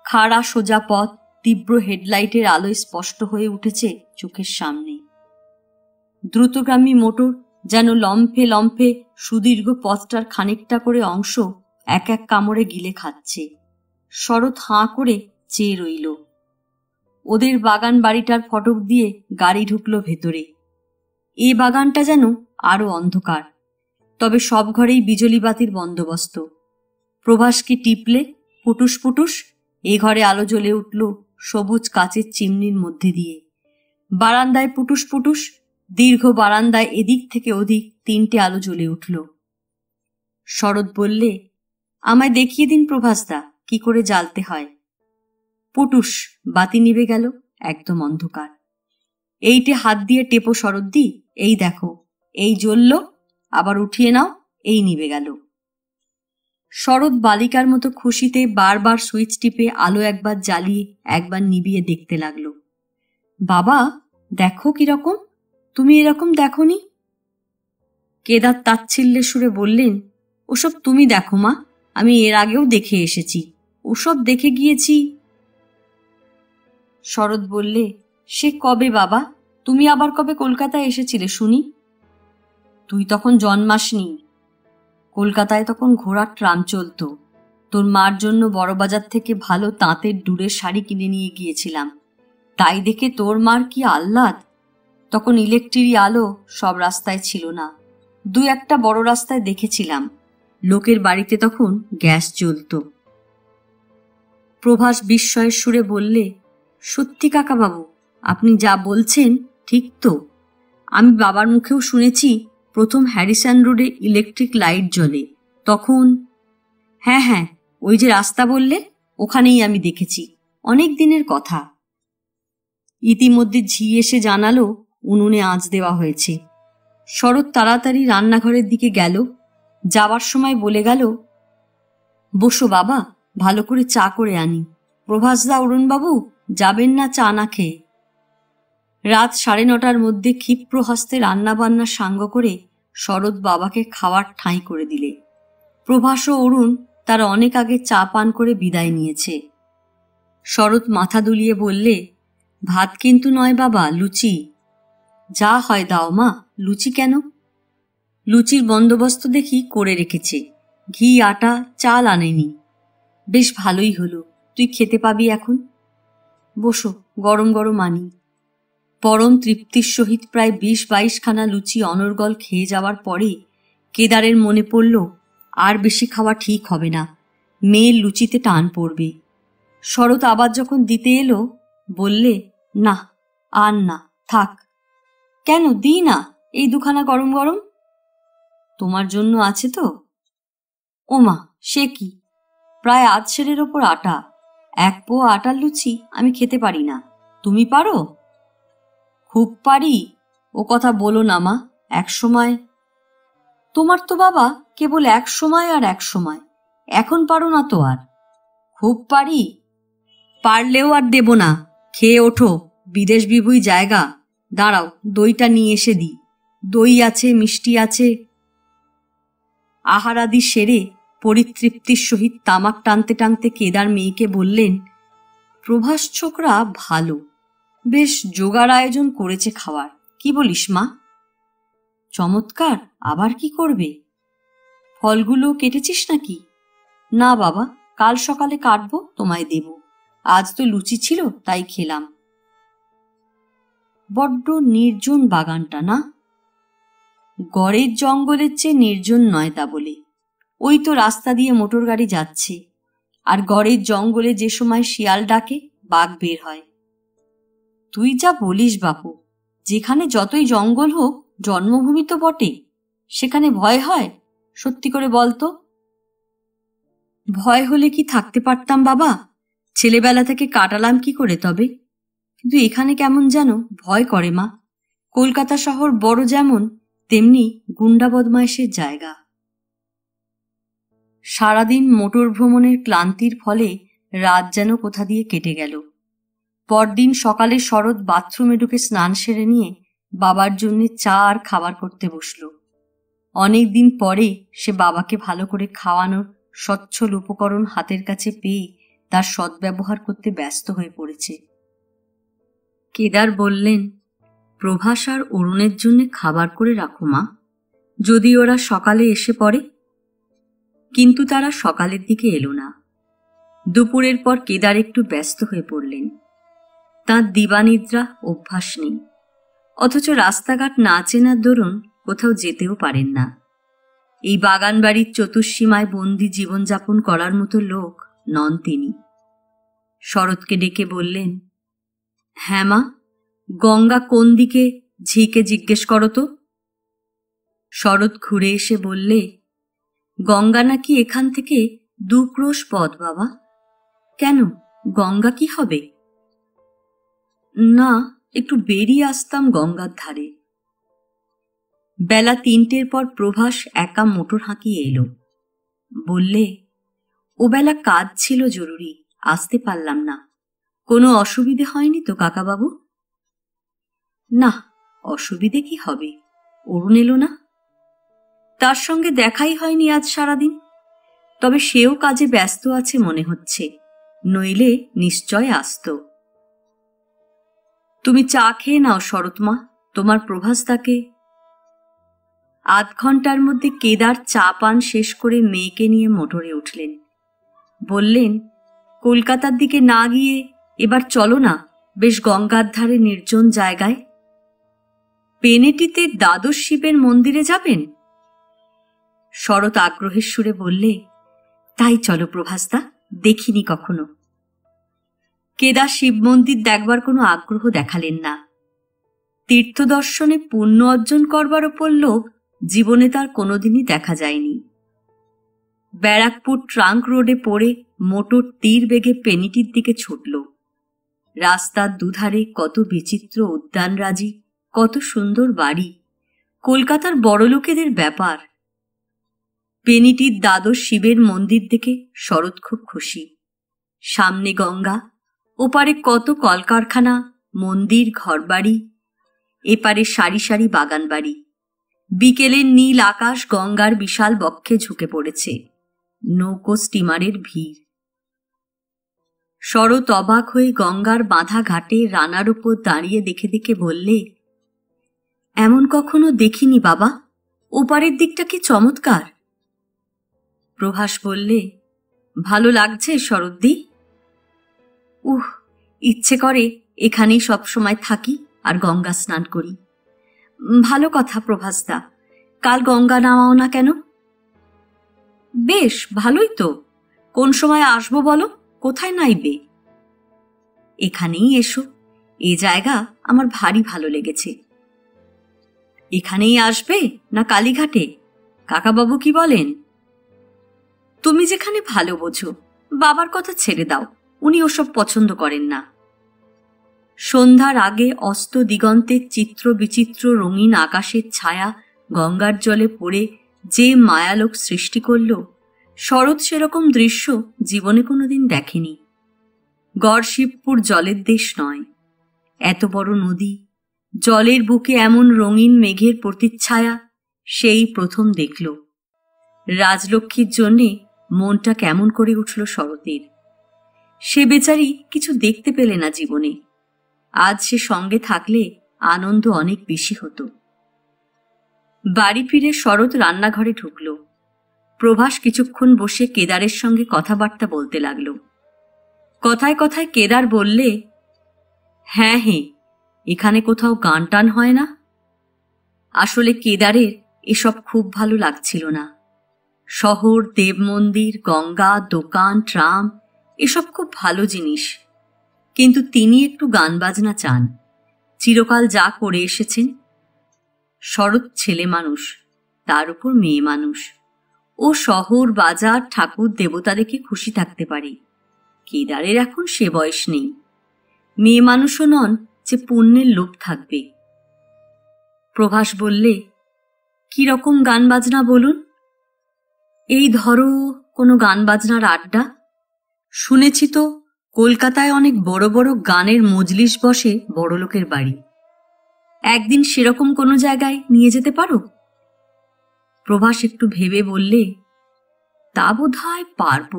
খাড়া সোজা পথ তীব্র হেডলাইটের আলোয় স্পষ্ট হয়ে উঠেছে চোখের সামনে। দ্রুতগামী মোটর যেন লম্ফে লম্ফে সুদীর্ঘ পথটার খানিকটা করে অংশ এক এক কামড়ে গিলে খাচ্ছে। শরৎ হাঁ করে চেয়ে রইল। ওদের বাগান বাড়িটার ফটক দিয়ে গাড়ি ঢুকলো ভেতরে। এ বাগানটা যেন আরো অন্ধকার, তবে সব ঘরেই বিজলি বাতির বন্দোবস্ত। প্রভাসকে টিপলে ফুটুস ফুটুস এ ঘরে আলো জ্বলে উঠল সবুজ কাচের চিমনির মধ্যে দিয়ে। বারান্দায় পুটুস পুটুস, দীর্ঘ বারান্দায় এদিক থেকে ওদিক 3টে আলো জ্বলে উঠল। শরৎ বললে, আমায় দেখিয়ে দিন প্রভাসদা, কি করে জ্বালতে হয়। পুটুস, বাতি নিভে গেল, একদম অন্ধকার। এইটে হাত দিয়ে টেপো শরৎদি, এই দেখো, এই জ্বলল, আবার উঠিয়ে নাও, এই নিভে গেল। শরৎ বালিকার মতো খুশিতে বারবার সুইচ টিপে আলো একবার জ্বালিয়ে একবার নিভিয়ে দেখতে লাগলো। বাবা দেখো কিরকম, তুমি এরকম দেখোনি? কেদার তাচ্ছিল্যের সুরে বললেন, ওসব তুমি দেখো মা, আমি এর আগেও দেখে এসেছি, ওসব দেখে গিয়েছি। শরৎ বললে, সে কবে বাবা? তুমি আবার কবে কলকাতায় এসেছিলে শুনি? তুই তখন জন্মাসনি। কলকাতায় তখন ঘোড়ার ট্রাম চলত। তোর মার জন্য বড়বাজার থেকে ভালো তাঁতের ডুরের শাড়ি কিনে নিয়ে গিয়েছিলাম। তাই দেখে তোর মার কি আহ্লাদ। তখন ইলেকট্রিক আলো সব রাস্তায় ছিল না, 2-1টা বড় রাস্তায় দেখেছিলাম। লোকের বাড়িতে তখন গ্যাস জ্বলত। প্রভাস বিস্ময়ের সুরে বললে, সত্যি কাকাবাবু, আপনি যা বলছেন ঠিক তো? আমি বাবার মুখেও শুনেছি প্রথম হ্যারিসন রোডে ইলেকট্রিক লাইট জ্বলে, তখন। হ্যাঁ হ্যাঁ, ওই যে রাস্তা বললে, ওখানেই আমি দেখেছি, অনেক দিনের কথা। ইতিমধ্যে ঝি এসে জানালো উনুনে আঁচ দেওয়া হয়েছে। শরৎ তাড়াতাড়ি রান্নাঘরের দিকে গেল। যাওয়ার সময় বলে গেল, বসো বাবা, ভালো করে চা করে আনি। প্রভাসদা, অরুণবাবু যাবেন না চা না খেয়ে? রাত 9:30টার মধ্যে ক্ষিপ্র হস্তে রান্নাবান্না সাঙ্গ করে শরৎ বাবাকে খাওয়ার ঠাঁই করে দিলে। প্রভাস ও অরুণ তার অনেক আগে চা পান করে বিদায় নিয়েছে। শরৎ মাথা দুলিয়ে বললে, ভাত কিন্তু নয় বাবা, লুচি। যা হয় দাও মা, লুচি কেন? লুচির বন্দোবস্ত দেখি করে রেখেছে, ঘি আটা চাল আনেনি। বেশ ভালোই হলো, তুই খেতে পাবি এখন। বসো, গরম গরম আনি। পরম তৃপ্তির সহিত প্রায় 20-22খানা লুচি অনর্গল খেয়ে যাওয়ার পরে কেদারের মনে পড়ল আর বেশি খাওয়া ঠিক হবে না, মেয়ের লুচিতে টান পড়বে। শরৎ আবার যখন দিতে এলো বললে, না আর না, থাক। কেন, দিই না, এই 2খানা গরম গরম। তোমার জন্য আছে তো? ওমা, সে কি, প্রায় 8 সেরের ওপর আটা, 1 পোয়া আটার লুচি আমি খেতে পারি না, তুমি পারো? খুব পারি, ও কথা বলো না মা, এক সময়। তোমার তো বাবা কেবল এক সময় আর এক সময়, এখন পারো না তো আর? খুব পারি, পারলেও আর দেব না, খেয়ে ওঠো, বিদেশ বিভুই জায়গা। দাঁড়াও, দইটা নিয়ে এসে দিই, দই আছে, মিষ্টি আছে। আহারাদি সেরে পরিতৃপ্তির সহিত তামাক টানতে টানতে কেদার মেয়েকে বললেন, প্রভাস ছোকরা ভালো, বেশ জোগাড় আয়োজন করেছে খাওয়ার, কি বলিস মা? চমৎকার, আবার কি করবে? ফলগুলো কেটেছিস নাকি? না বাবা, কাল সকালে কাটবো, তোমায় দেব, আজ তো লুচি ছিল তাই খেলাম। বড্ড নির্জন বাগানটা না? গড়ের জঙ্গলের চেয়ে নির্জন নয় তা বলে, ওই তো রাস্তা দিয়ে মোটর গাড়ি যাচ্ছে, আর গড়ের জঙ্গলে যে সময় শিয়াল ডাকে বাঘ বের হয়। তুই যা বলিস বাপু, যেখানে যতই জঙ্গল হোক জন্মভূমি তো বটে, সেখানে ভয় হয়? সত্যি করে বলতো। ভয় হলে কি থাকতে পারতাম বাবা? ছেলেবেলা থেকে কাটালাম কি করে তবে? কিন্তু এখানে কেমন যেন ভয় করে মা। কলকাতা শহর বড় যেমন, তেমনি গুন্ডা বদমাইশের জায়গা। সারাদিন মোটর ভ্রমণের ক্লান্তির ফলে রাত যেন কোথা দিয়ে কেটে গেল। পরদিন সকালে শরৎ বাথরুমে ঢুকে স্নান সেরে নিয়ে বাবার জন্য চা আর খাবার করতে বসল। অনেক দিন পরে সে বাবাকে ভালো করে খাওয়ানোর সচ্ছল উপকরণ হাতের কাছে পেয়ে তার সদ্ব্যবহার করতে ব্যস্ত হয়ে পড়েছে। কেদার বললেন, প্রভাস আর অরুণের জন্য খাবার করে রাখো মা, যদি ওরা সকালে এসে পড়ে। কিন্তু তারা সকালের দিকে এলো না। দুপুরের পর কেদার একটু ব্যস্ত হয়ে পড়লেন। তাঁর দিবানিদ্রা অভ্যাস নেই, অথচ রাস্তাঘাট না চেনার দরুন কোথাও যেতেও পারেন না। এই বাগান বাড়ির চতুর্সীমায় বন্দি জীবনযাপন করার মতো লোক নন তিনি। শরৎকে ডেকে বললেন, হ্যাঁ মা, গঙ্গা কোন দিকে ঝিকে জিজ্ঞেস করো তো। শরৎ ঘুরে এসে বললে, গঙ্গা নাকি এখান থেকে 2 ক্রোশ পথ বাবা। কেন, গঙ্গা কি হবে? না, একটু বেরিয়ে আসতাম গঙ্গার ধারে। বেলা 3টের পর প্রভাস একা মোটর হাঁকিয়ে এলো। বললে, ও বেলা কাজ ছিল জরুরি, আসতে পারলাম না। কোনো অসুবিধে হয়নি তো কাকাবাবু? না, অসুবিধে কি হবে, অরুণ এলো না। তার সঙ্গে দেখাই হয়নি আজ সারাদিন। তবে সেও কাজে ব্যস্ত আছে মনে হচ্ছে, নইলে নিশ্চয় আসত। তুমি চা খেয়ে নাও শরৎমা, তোমার প্রভাস তাকে। আধ ঘন্টার মধ্যে কেদার চা পান শেষ করে মেয়েকে নিয়ে মোটরে উঠলেন। বললেন, কলকাতার দিকে না গিয়ে এবার চলো না বেশ গঙ্গার ধারে নির্জন জায়গায়। পেনেটিতে দ্বাদশ শিবের মন্দিরে যাবেন? শরৎ আগ্রহের সুরে বললে, তাই চলো প্রভাসদা, দেখিনি কখনো। কেদার শিব মন্দির দেখবার কোনো আগ্রহ দেখালেন না। তীর্থদর্শনে পুণ্য অর্জন করবার ওপর লোভ জীবনে তার কোনোদিনই দেখা যায়নি। ব্যারাকপুর ট্রাঙ্ক রোডে পড়ে মোটর তীর বেগে পেনিটির দিকে ছুটল। রাস্তার দুধারে কত বিচিত্র উদ্যানরাজি, কত সুন্দর বাড়ি, কলকাতার বড়লোকেদের ব্যাপার। পেনিটির দ্বাদশ শিবের মন্দির দেখে শরৎ খুব খুশি। সামনে গঙ্গা, ওপারে কত কলকারখানা, মন্দির, ঘরবাড়ি, এপারে সারি সারি বাগান বাড়ি। বিকেলের নীল আকাশ গঙ্গার বিশাল বক্ষে ঝুঁকে পড়েছে, নৌকো স্টিমারের ভিড়। শরৎ অবাক হয়ে গঙ্গার বাঁধা ঘাটে রানার উপর দাঁড়িয়ে দেখে দেখে বললে, এমন কখনো দেখিনি বাবা, ওপারের দিকটা কি চমৎকার। প্রভাস বললে, ভালো লাগছে শরৎদি? ইচ্ছে করে এখানেই সব সময় থাকি আর গঙ্গা স্নান করি। ভালো কথা প্রভাসদা, কাল গঙ্গা নামাও না কেন? বেশ ভালোই তো, কোন সময় আসবো বলো, কোথায় নাইবে? এখানেই এসো, এ জায়গা আমার ভারী ভালো লেগেছে। এখানেই আসবে না কালীঘাটে? কাকাবাবু কি বলেন? তুমি যেখানে ভালো বোঝো, বাবার কথা ছেড়ে দাও, উনি ওসব পছন্দ করেন না। সন্ধ্যার আগে অস্ত দিগন্তের চিত্র বিচিত্র রঙিন আকাশের ছায়া গঙ্গার জলে পড়ে যে মায়ালোক সৃষ্টি করল, শরৎ সেরকম দৃশ্য জীবনে কোনোদিন দেখেনি। গড়শিবপুর জলের দেশ নয়, এত বড় নদী, জলের বুকে এমন রঙিন মেঘের প্রতিচ্ছায়া সেই প্রথম দেখল। রাজলক্ষ্মীর জন্যে মনটা কেমন করে উঠল শরতের। সে বেচারি কিছু দেখতে পেলে না জীবনে, আজ সে সঙ্গে থাকলে আনন্দ অনেক বেশি হতো। বাড়ি ফিরে শরৎ রান্নাঘরে ঢুকল। প্রভাস কিছুক্ষণ বসে কেদারের সঙ্গে কথাবার্তা বলতে লাগল। কথায় কথায় কেদার বললে, হ্যাঁ এখানে কোথাও গান টান হয় না? আসলে কেদারের এসব খুব ভালো লাগছিল না। শহর, দেব মন্দির, গঙ্গা, দোকান, ট্রাম এসব খুব ভালো জিনিস, কিন্তু তিনি একটু গান বাজনা চান, চিরকাল যা করে এসেছেন। শরৎ ছেলে মানুষ, তার উপর মেয়ে মানুষ, ও শহর বাজার ঠাকুর দেবতা দেখে খুশি থাকতে পারে। কেদারের এখন সে বয়স নেই। মেয়ে মানুষও নন যে পুণ্যের লোভ থাকবে। প্রভাস বললে, কি রকম গান বাজনা বলুন? এই ধরো কোনো গান বাজনার আড্ডা। শুনেছি তো কলকাতায় অনেক বড় বড় গানের মজলিস বসে বড়লোকের বাড়ি। একদিন সেরকম কোনো জায়গায় নিয়ে যেতে পারো? প্রভাস একটু ভেবে বললে, তা বোধ হয় পারব,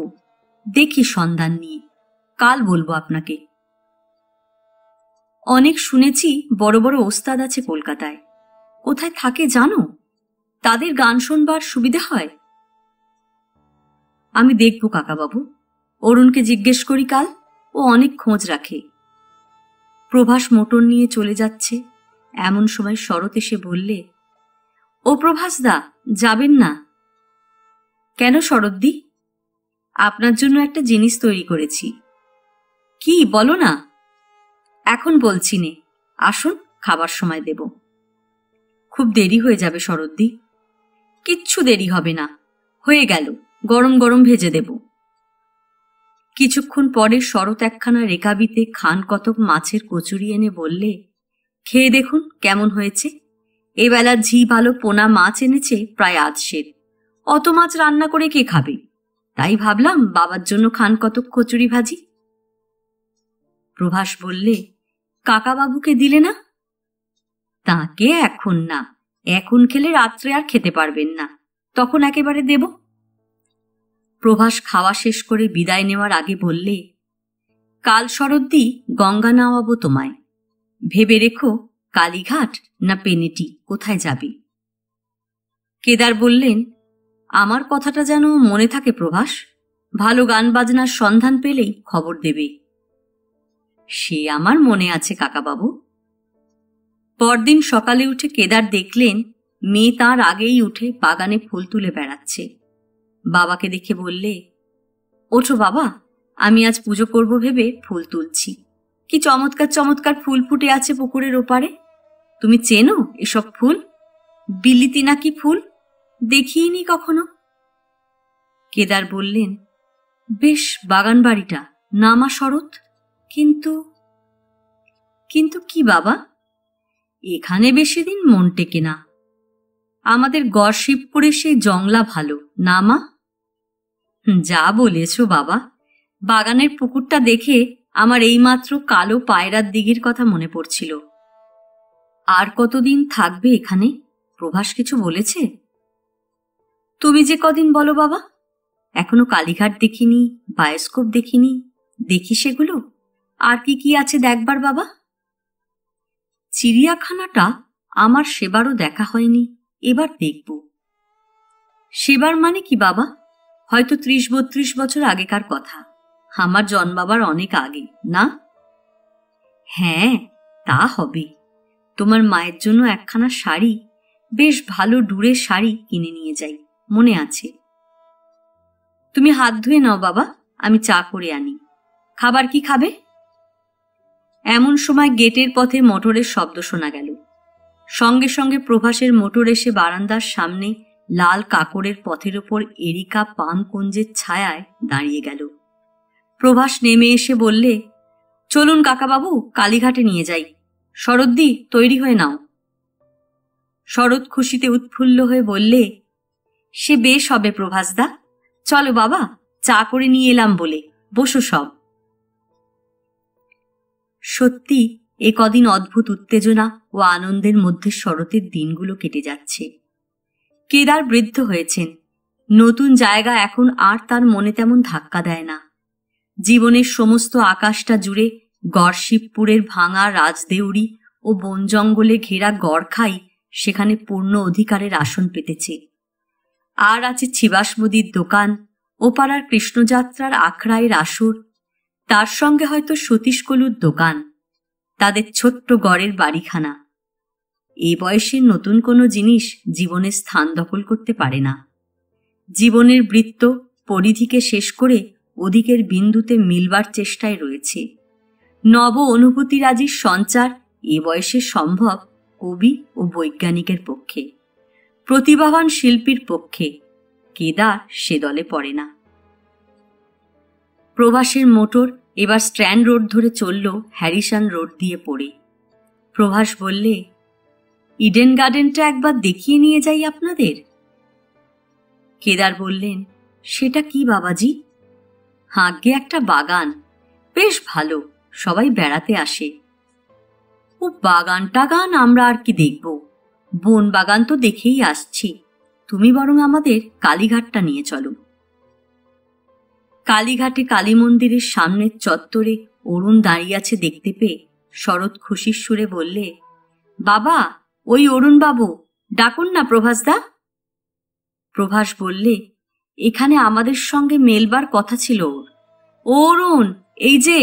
দেখি সন্ধান নিয়ে, কাল বলবো আপনাকে। অনেক শুনেছি বড় বড় ওস্তাদ আছে কলকাতায়। কোথায় থাকে জানো? তাদের গান শুনবার সুবিধা হয়। আমি দেখব কাকাবাবু, অরুণকে জিজ্ঞেস করি কাল, ও অনেক খোঁজ রাখে। প্রভাস মোটর নিয়ে চলে যাচ্ছে, এমন সময় শরৎ এসে বললে, ও প্রভাসদা, যাবেন না? কেন শরৎদি? আপনার জন্য একটা জিনিস তৈরি করেছি। কি বলো না? এখন বলছি নে, আসুন, খাবার সময় দেব। খুব দেরি হয়ে যাবে শরৎদি। কিচ্ছু দেরি হবে না, হয়ে গেল, গরম গরম ভেজে দেব। কিছুক্ষণ পরে শরৎ একখানা রেকাবিতে খান কতক মাছের কচুরি এনে বললে, খেয়ে দেখুন কেমন হয়েছে। এবেলা ঝি ভালো পোনা মাছ এনেছে, প্রায় আধশের। অত মাছ রান্না করে কে খাবে? তাই ভাবলাম বাবার জন্য খান কতক কচুরি ভাজি। প্রভাস বললে, কাকাবাবুকে দিলে না? তাকে এখন না, এখন খেলে রাত্রে আর খেতে পারবেন না, তখন একেবারে দেব। প্রভাস খাওয়া শেষ করে বিদায় নেওয়ার আগে বললে, কাল শরৎদি গঙ্গা নাওয়াবো তোমায়। ভেবে রেখো কালীঘাট না পেনেটি, কোথায় যাবে। কেদার বললেন, আমার কথাটা যেন মনে থাকে প্রভাস, ভালো গান বাজনার সন্ধান পেলেই খবর দেবে। সে আমার মনে আছে কাকাবাবু। পরদিন সকালে উঠে কেদার দেখলেন মেয়ে তাঁর আগেই উঠে বাগানে ফুল তুলে বেড়াচ্ছে। বাবাকে দেখে বললে, ওঠো বাবা, আমি আজ পুজো করব ভেবে ফুল তুলছি। কি চমৎকার চমৎকার ফুল ফুটে আছে পুকুরের ওপারে। তুমি চেনো এসব ফুল? বিলিতি নাকি ফুল, দেখিনি কখনো। কেদার বললেন, বেশ বাগান বাড়িটা, নামা শরৎ, কিন্তু কিন্তু কি বাবা? এখানে বেশি দিন মন টেকে না। আমাদের গড় শিবপুরে সেই জংলা ভালো, নামা। যা বলেছ বাবা, বাগানের পুকুরটা দেখে আমার এইমাত্র কালো পায়রার দিঘির কথা মনে পড়ছিল। আর কতদিন থাকবে এখানে? প্রভাস কিছু বলেছে? তুমি যে কদিন বলো বাবা। এখনো কালীঘাট দেখিনি, বায়োস্কোপ দেখিনি, দেখি সেগুলো। আর কি কি আছে দেখবার বাবা? চিড়িয়াখানাটা আমার সেবারও দেখা হয়নি, এবার দেখব। সেবার মানে কি বাবা? হয়তো 30-32 বছর আগেকার কথা, আমার জন্মাবার অনেক আগে, না? হ্যাঁ, তা হবে। তোমার মায়ের জন্য একখানা শাড়ি, বেশ ভালো ডুরের শাড়ি কিনে নিয়ে যাই, মনে আছে। তুমি হাত ধুয়ে নাও বাবা, আমি চা করে আনি। খাবার কি খাবে? এমন সময় গেটের পথে মোটরের শব্দ শোনা গেল। সঙ্গে সঙ্গে প্রভাসের মোটর এসে বারান্দার সামনে লাল কাকড়ের পথের ওপর এরিকা পাম কুঞ্জের ছায়ায় দাঁড়িয়ে গেল। প্রভাস নেমে এসে বললে, চলুন কাকাবাবু, কালীঘাটে নিয়ে যাই। শরৎদি, তৈরি হয়ে নাও। শরৎ খুশিতে উৎফুল্ল হয়ে বললে, সে বেশ হবে প্রভাসদা, চলো বাবা, চা করে নিয়ে এলাম বলে, বসো সব। সত্যি এ কদিন অদ্ভুত উত্তেজনা ও আনন্দের মধ্যে শরতের দিনগুলো কেটে যাচ্ছে। কেদার বৃদ্ধ হয়েছেন, নতুন জায়গা এখন আর তার মনে তেমন ধাক্কা দেয় না। জীবনের সমস্ত আকাশটা জুড়ে গড়শিবপুরের ভাঙা রাজদেউরি ও বন জঙ্গলে ঘেরা গড়খাই সেখানে পূর্ণ অধিকারের আসন পেতেছে। আর আছে ছিবাসমুদির দোকান, ওপাড়ার কৃষ্ণযাত্রার আখড়ায়ের আসর, তার সঙ্গে হয়তো সতীশকলুর দোকান, তাদের ছোট্ট গড়ের বাড়িখানা। এ বয়সে নতুন কোনো জিনিস জীবনে স্থান দখল করতে পারে না। জীবনের বৃত্ত পরিধিকে শেষ করে অধিকের বিন্দুতে মিলবার চেষ্টায় রয়েছে। নব অনুভূতিরাজির সঞ্চার এ বয়সে সম্ভব কবি ও বৈজ্ঞানিকের পক্ষে, প্রতিভাবান শিল্পীর পক্ষে, কেদার সে দলে পড়ে না। প্রভাসের মোটর এবার স্ট্র্যান্ড রোড ধরে চলল হ্যারিসন রোড দিয়ে পড়ে। প্রভাস বললে, ইডেন গার্ডেনটা একবার দেখিয়ে নিয়ে যাই আপনাদের। কেদার বললেন, সেটা কি বাবাজি? আগে একটা বাগান, বেশ ভালো, সবাই বেড়াতে আসে। ও বাগান টাগান আমরা আর কি দেখব, বন বাগান তো দেখেই আসছি, তুমি বরং আমাদের কালীঘাটটা নিয়ে চলো। কালীঘাটে কালী মন্দিরের সামনের চত্বরে অরুণ দাঁড়িয়ে আছে দেখতে পেয়ে শরৎ খুশির সুরে বললে, বাবা, ওই অরুণ বাবু, ডাকুন না প্রভাসদা। প্রভাস বললে, এখানে আমাদের সঙ্গে মেলবার কথা ছিল ওর। অরুণ, এই যে।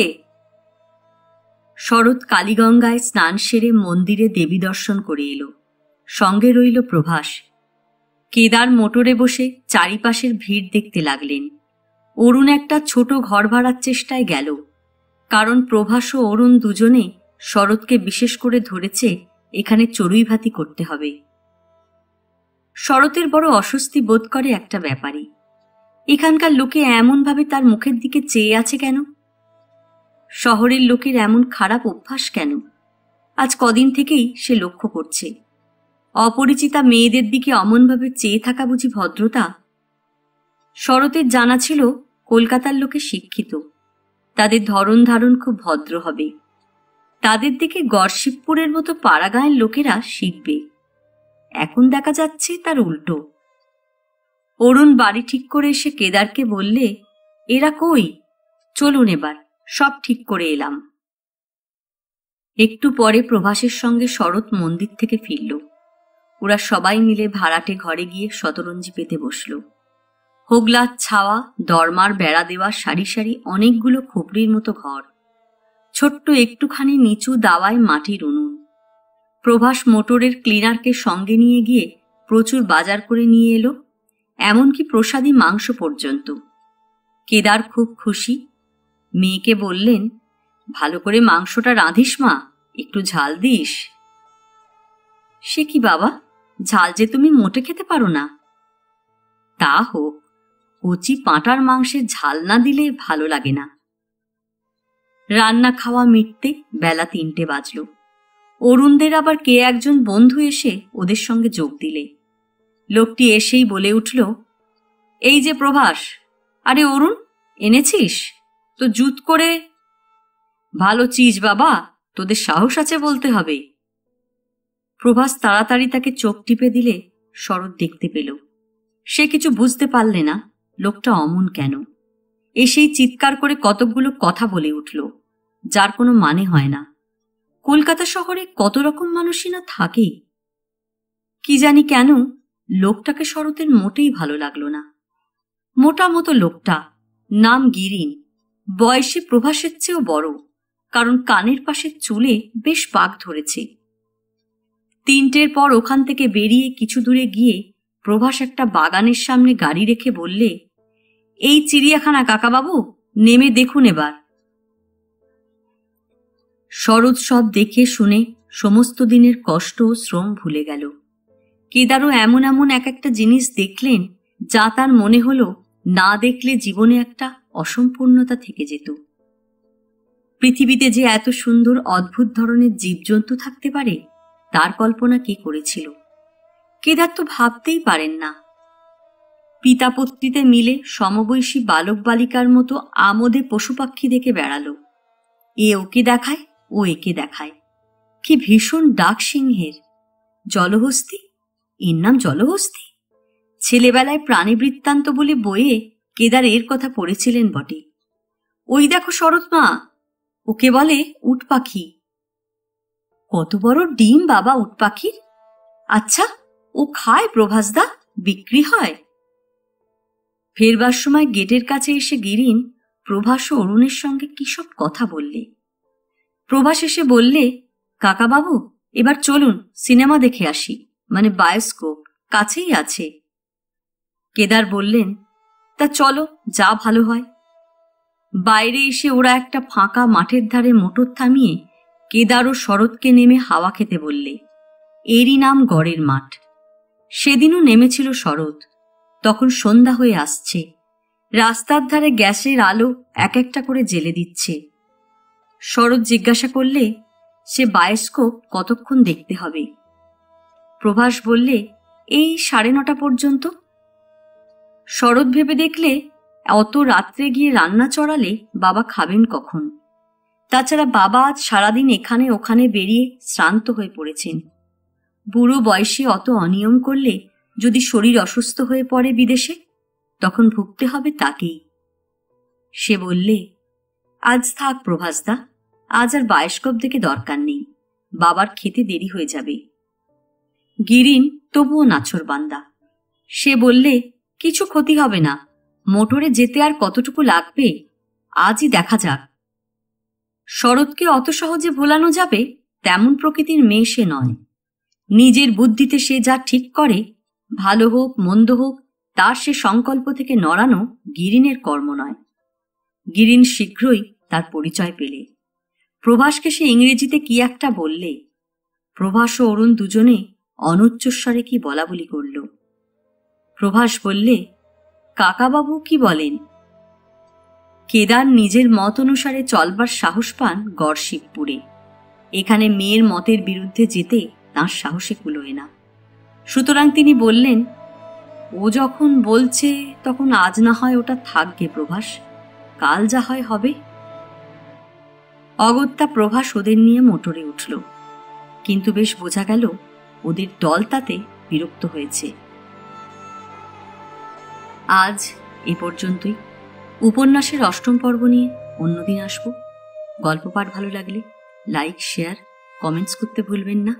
শরৎ কালীগঙ্গায় স্নান সেরে মন্দিরে দেবী দর্শন করে এলো, সঙ্গে রইল প্রভাস। কেদার মোটরে বসে চারিপাশের ভিড় দেখতে লাগলেন। অরুণ একটা ছোট ঘর ভাড়ার চেষ্টায় গেল, কারণ প্রভাস ও অরুণ দুজনে শরৎকে বিশেষ করে ধরেছে এখানে চড়ুই ভাতি করতে হবে। শরতের বড় অস্বস্তি বোধ করে একটা ব্যাপারে, এখানকার লোকে এমনভাবে তার মুখের দিকে চেয়ে আছে কেন? শহরের লোকের এমন খারাপ অভ্যাস কেন? আজ কদিন থেকেই সে লক্ষ্য করছে। অপরিচিতা মেয়েদের দিকে অমনভাবে চেয়ে থাকা বুঝি ভদ্রতা? শরতের জানা ছিল কলকাতার লোকে শিক্ষিত, তাদের ধরন ধারণ খুব ভদ্র হবে, তাদের দিকে গড়শিবপুরের মতো পাড়াগাঁয়ের লোকেরা শিখবে। এখন দেখা যাচ্ছে তার উল্টো। অরুণ বাড়ি ঠিক করে এসে কেদারকে বললে, এরা কই? চলুন এবার, সব ঠিক করে এলাম। একটু পরে প্রভাসের সঙ্গে শরৎ মন্দির থেকে ফিরল। ওরা সবাই মিলে ভাড়াটে ঘরে গিয়ে শতরঞ্জি পেতে বসল। হোগলার ছাওয়া, দরমার বেড়া দেওয়া সারি সারি অনেকগুলো খুপড়ির মতো ঘর, ছোট্ট একটুখানি নিচু দাওয়ায় মাটির উনুন। প্রভাস মোটরের ক্লিনারকে সঙ্গে নিয়ে গিয়ে প্রচুর বাজার করে নিয়ে এলো, এমনকি প্রসাদী মাংস পর্যন্ত। কেদার খুব খুশি। মেয়েকে বললেন, ভালো করে মাংসটা রাঁধিস মা, একটু ঝাল দিস। সে কি বাবা, ঝাল যে তুমি মোটে খেতে পারো না। তা হোক, কচি পাঁটার মাংসের ঝাল না দিলে ভালো লাগে না। রান্না খাওয়া মিটতে বেলা 3টে বাজল। অরুণদের আবার কে একজন বন্ধু এসে ওদের সঙ্গে যোগ দিলে। লোকটি এসেই বলে উঠল, এই যে প্রভাস, আরে অরুণ, এনেছিস তো জুত করে। ভালো চিজ বাবা, তোদের সাহস আছে বলতে হবে। প্রভাস তাড়াতাড়ি তাকে চোখ টিপে দিলে শরৎ দেখতে পেল। সে কিছু বুঝতে পারলে না লোকটা অমন কেন। এসেই চিৎকার করে কতকগুলো কথা বলে উঠল, যার কোনো মানে হয় না। কলকাতা শহরে কত রকম মানুষই না থাকে। কি জানি কেন লোকটাকে শরতের মোটেই ভালো লাগলো না। মোটা মতো লোকটা, নাম গিরিন, বয়সে প্রভাসের চেয়েও বড়, কারণ কানের পাশের চুলে বেশ পাক ধরেছে। 3টের পর ওখান থেকে বেরিয়ে কিছু দূরে গিয়ে প্রভাস একটা বাগানের সামনে গাড়ি রেখে বললে, এই চিড়িয়াখানা কাকাবাবু, নেমে দেখুন এবার। শরৎ সব দেখে শুনে সমস্ত দিনের কষ্ট ও শ্রম ভুলে গেল। কেদারও এমন এমন এক একটা জিনিস দেখলেন যা তার মনে হলো না দেখলে জীবনে একটা অসম্পূর্ণতা থেকে যেত। পৃথিবীতে যে এত সুন্দর অদ্ভুত ধরনের জীবজন্তু থাকতে পারে তার কল্পনা কে করেছিল? কেদার তো ভাবতেই পারেন না। পিতাপত্নীতে মিলে সমবয়সী বালক বালিকার মতো আমোদে পশু পাখি দেখে বেড়ালো। এ ওকে দেখায়, ও একে দেখায়। কি ভীষণ ডাক সিংহের! জলহস্তি, এর নাম জলহস্তি? ছেলেবেলায় প্রাণী বৃত্তান্ত বলে বইয়ে কেদার এর কথা পড়েছিলেন বটে। ওই দেখো শরৎ মা, ওকে বলে উট পাখি। কত বড় ডিম বাবা উট পাখির! আচ্ছা, ও খায় প্রভাসদা? বিক্রি হয়? ফেরবার সময় গেটের কাছে এসে গিরিন প্রভাস ও অরুণের সঙ্গে কি সব কথা বললে। প্রভাস এসে বললে, কাকাবাবু, এবার চলুন সিনেমা দেখে আসি, মানে বায়োস্কোপ, কাছেই আছে। কেদার বললেন, তা চলো, যা ভালো হয়। বাইরে এসে ওরা একটা ফাঁকা মাঠের ধারে মোটর থামিয়ে কেদার ও শরৎকে নেমে হাওয়া খেতে বললে। এরই নাম গড়ের মাঠ। সেদিনও নেমেছিল শরৎ। তখন সন্ধ্যা হয়ে আসছে। রাস্তার ধারে গ্যাসের আলো এক একটা করে জ্বেলে দিচ্ছে। শরৎ জিজ্ঞাসা করলে সে বায়োস্কোপ কতক্ষণ দেখতে হবে। প্রভাস বললে, এই 9:30 পর্যন্ত। শরৎ ভেবে দেখলে অত রাত্রে গিয়ে রান্না চড়ালে বাবা খাবেন কখন? তাছাড়া বাবা আজ সারাদিন এখানে ওখানে বেরিয়ে শ্রান্ত হয়ে পড়েছেন। বুড়ো বয়সে অত অনিয়ম করলে যদি শরীর অসুস্থ হয়ে পড়ে বিদেশে, তখন ভুগতে হবে তাকেই। সে বললে, আজ থাক প্রভাসদা, আজ আর বায়োস্কোপ দেখে দরকার নেই, বাবার খেতে দেরি হয়ে যাবে। গিরিন তবুও নাছোড়বান্দা। সে বললে, কিছু ক্ষতি হবে না, মোটরে যেতে আর কতটুকু লাগবে, আজই দেখা যাক। শরৎকে অত সহজে ভোলানো যাবে তেমন প্রকৃতির মেয়ে সে নয়। নিজের বুদ্ধিতে সে যা ঠিক করে, ভালো হোক মন্দ হোক, তার সে সংকল্প থেকে নড়ানো গিরিনের কর্ম নয়। গিরিন শীঘ্রই তার পরিচয় পেলে। প্রভাসকে সে ইংরেজিতে কি একটা বললে। প্রভাস ও অরুণ দুজনে অনুচ্চস্বরে কি বলাবলি করল। প্রভাস বললে, কাকাবাবু কি বলেন? কেদার নিজের মত অনুসারে চলবার সাহস পান গড়শিবপুরে। এখানে মেয়ের মতের বিরুদ্ধে যেতে তাঁর সাহসে কুলোয় না। সুতরাং তিনি বললেন, ও যখন বলছে তখন আজ না হয় ওটা থাকবে প্রভাস, কাল যা হয় হবে। অগত্যা প্রভাস ওদের নিয়ে মোটরে উঠল, কিন্তু বেশ বোঝা গেল ওদের দল তাতে বিরক্ত হয়েছে। আজ এ পর্যন্তই। উপন্যাসের 8ম পর্ব নিয়ে অন্যদিন আসব। গল্প পাঠ ভালো লাগলে লাইক, শেয়ার, কমেন্টস করতে ভুলবেন না।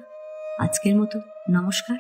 আজকের মতো নমস্কার।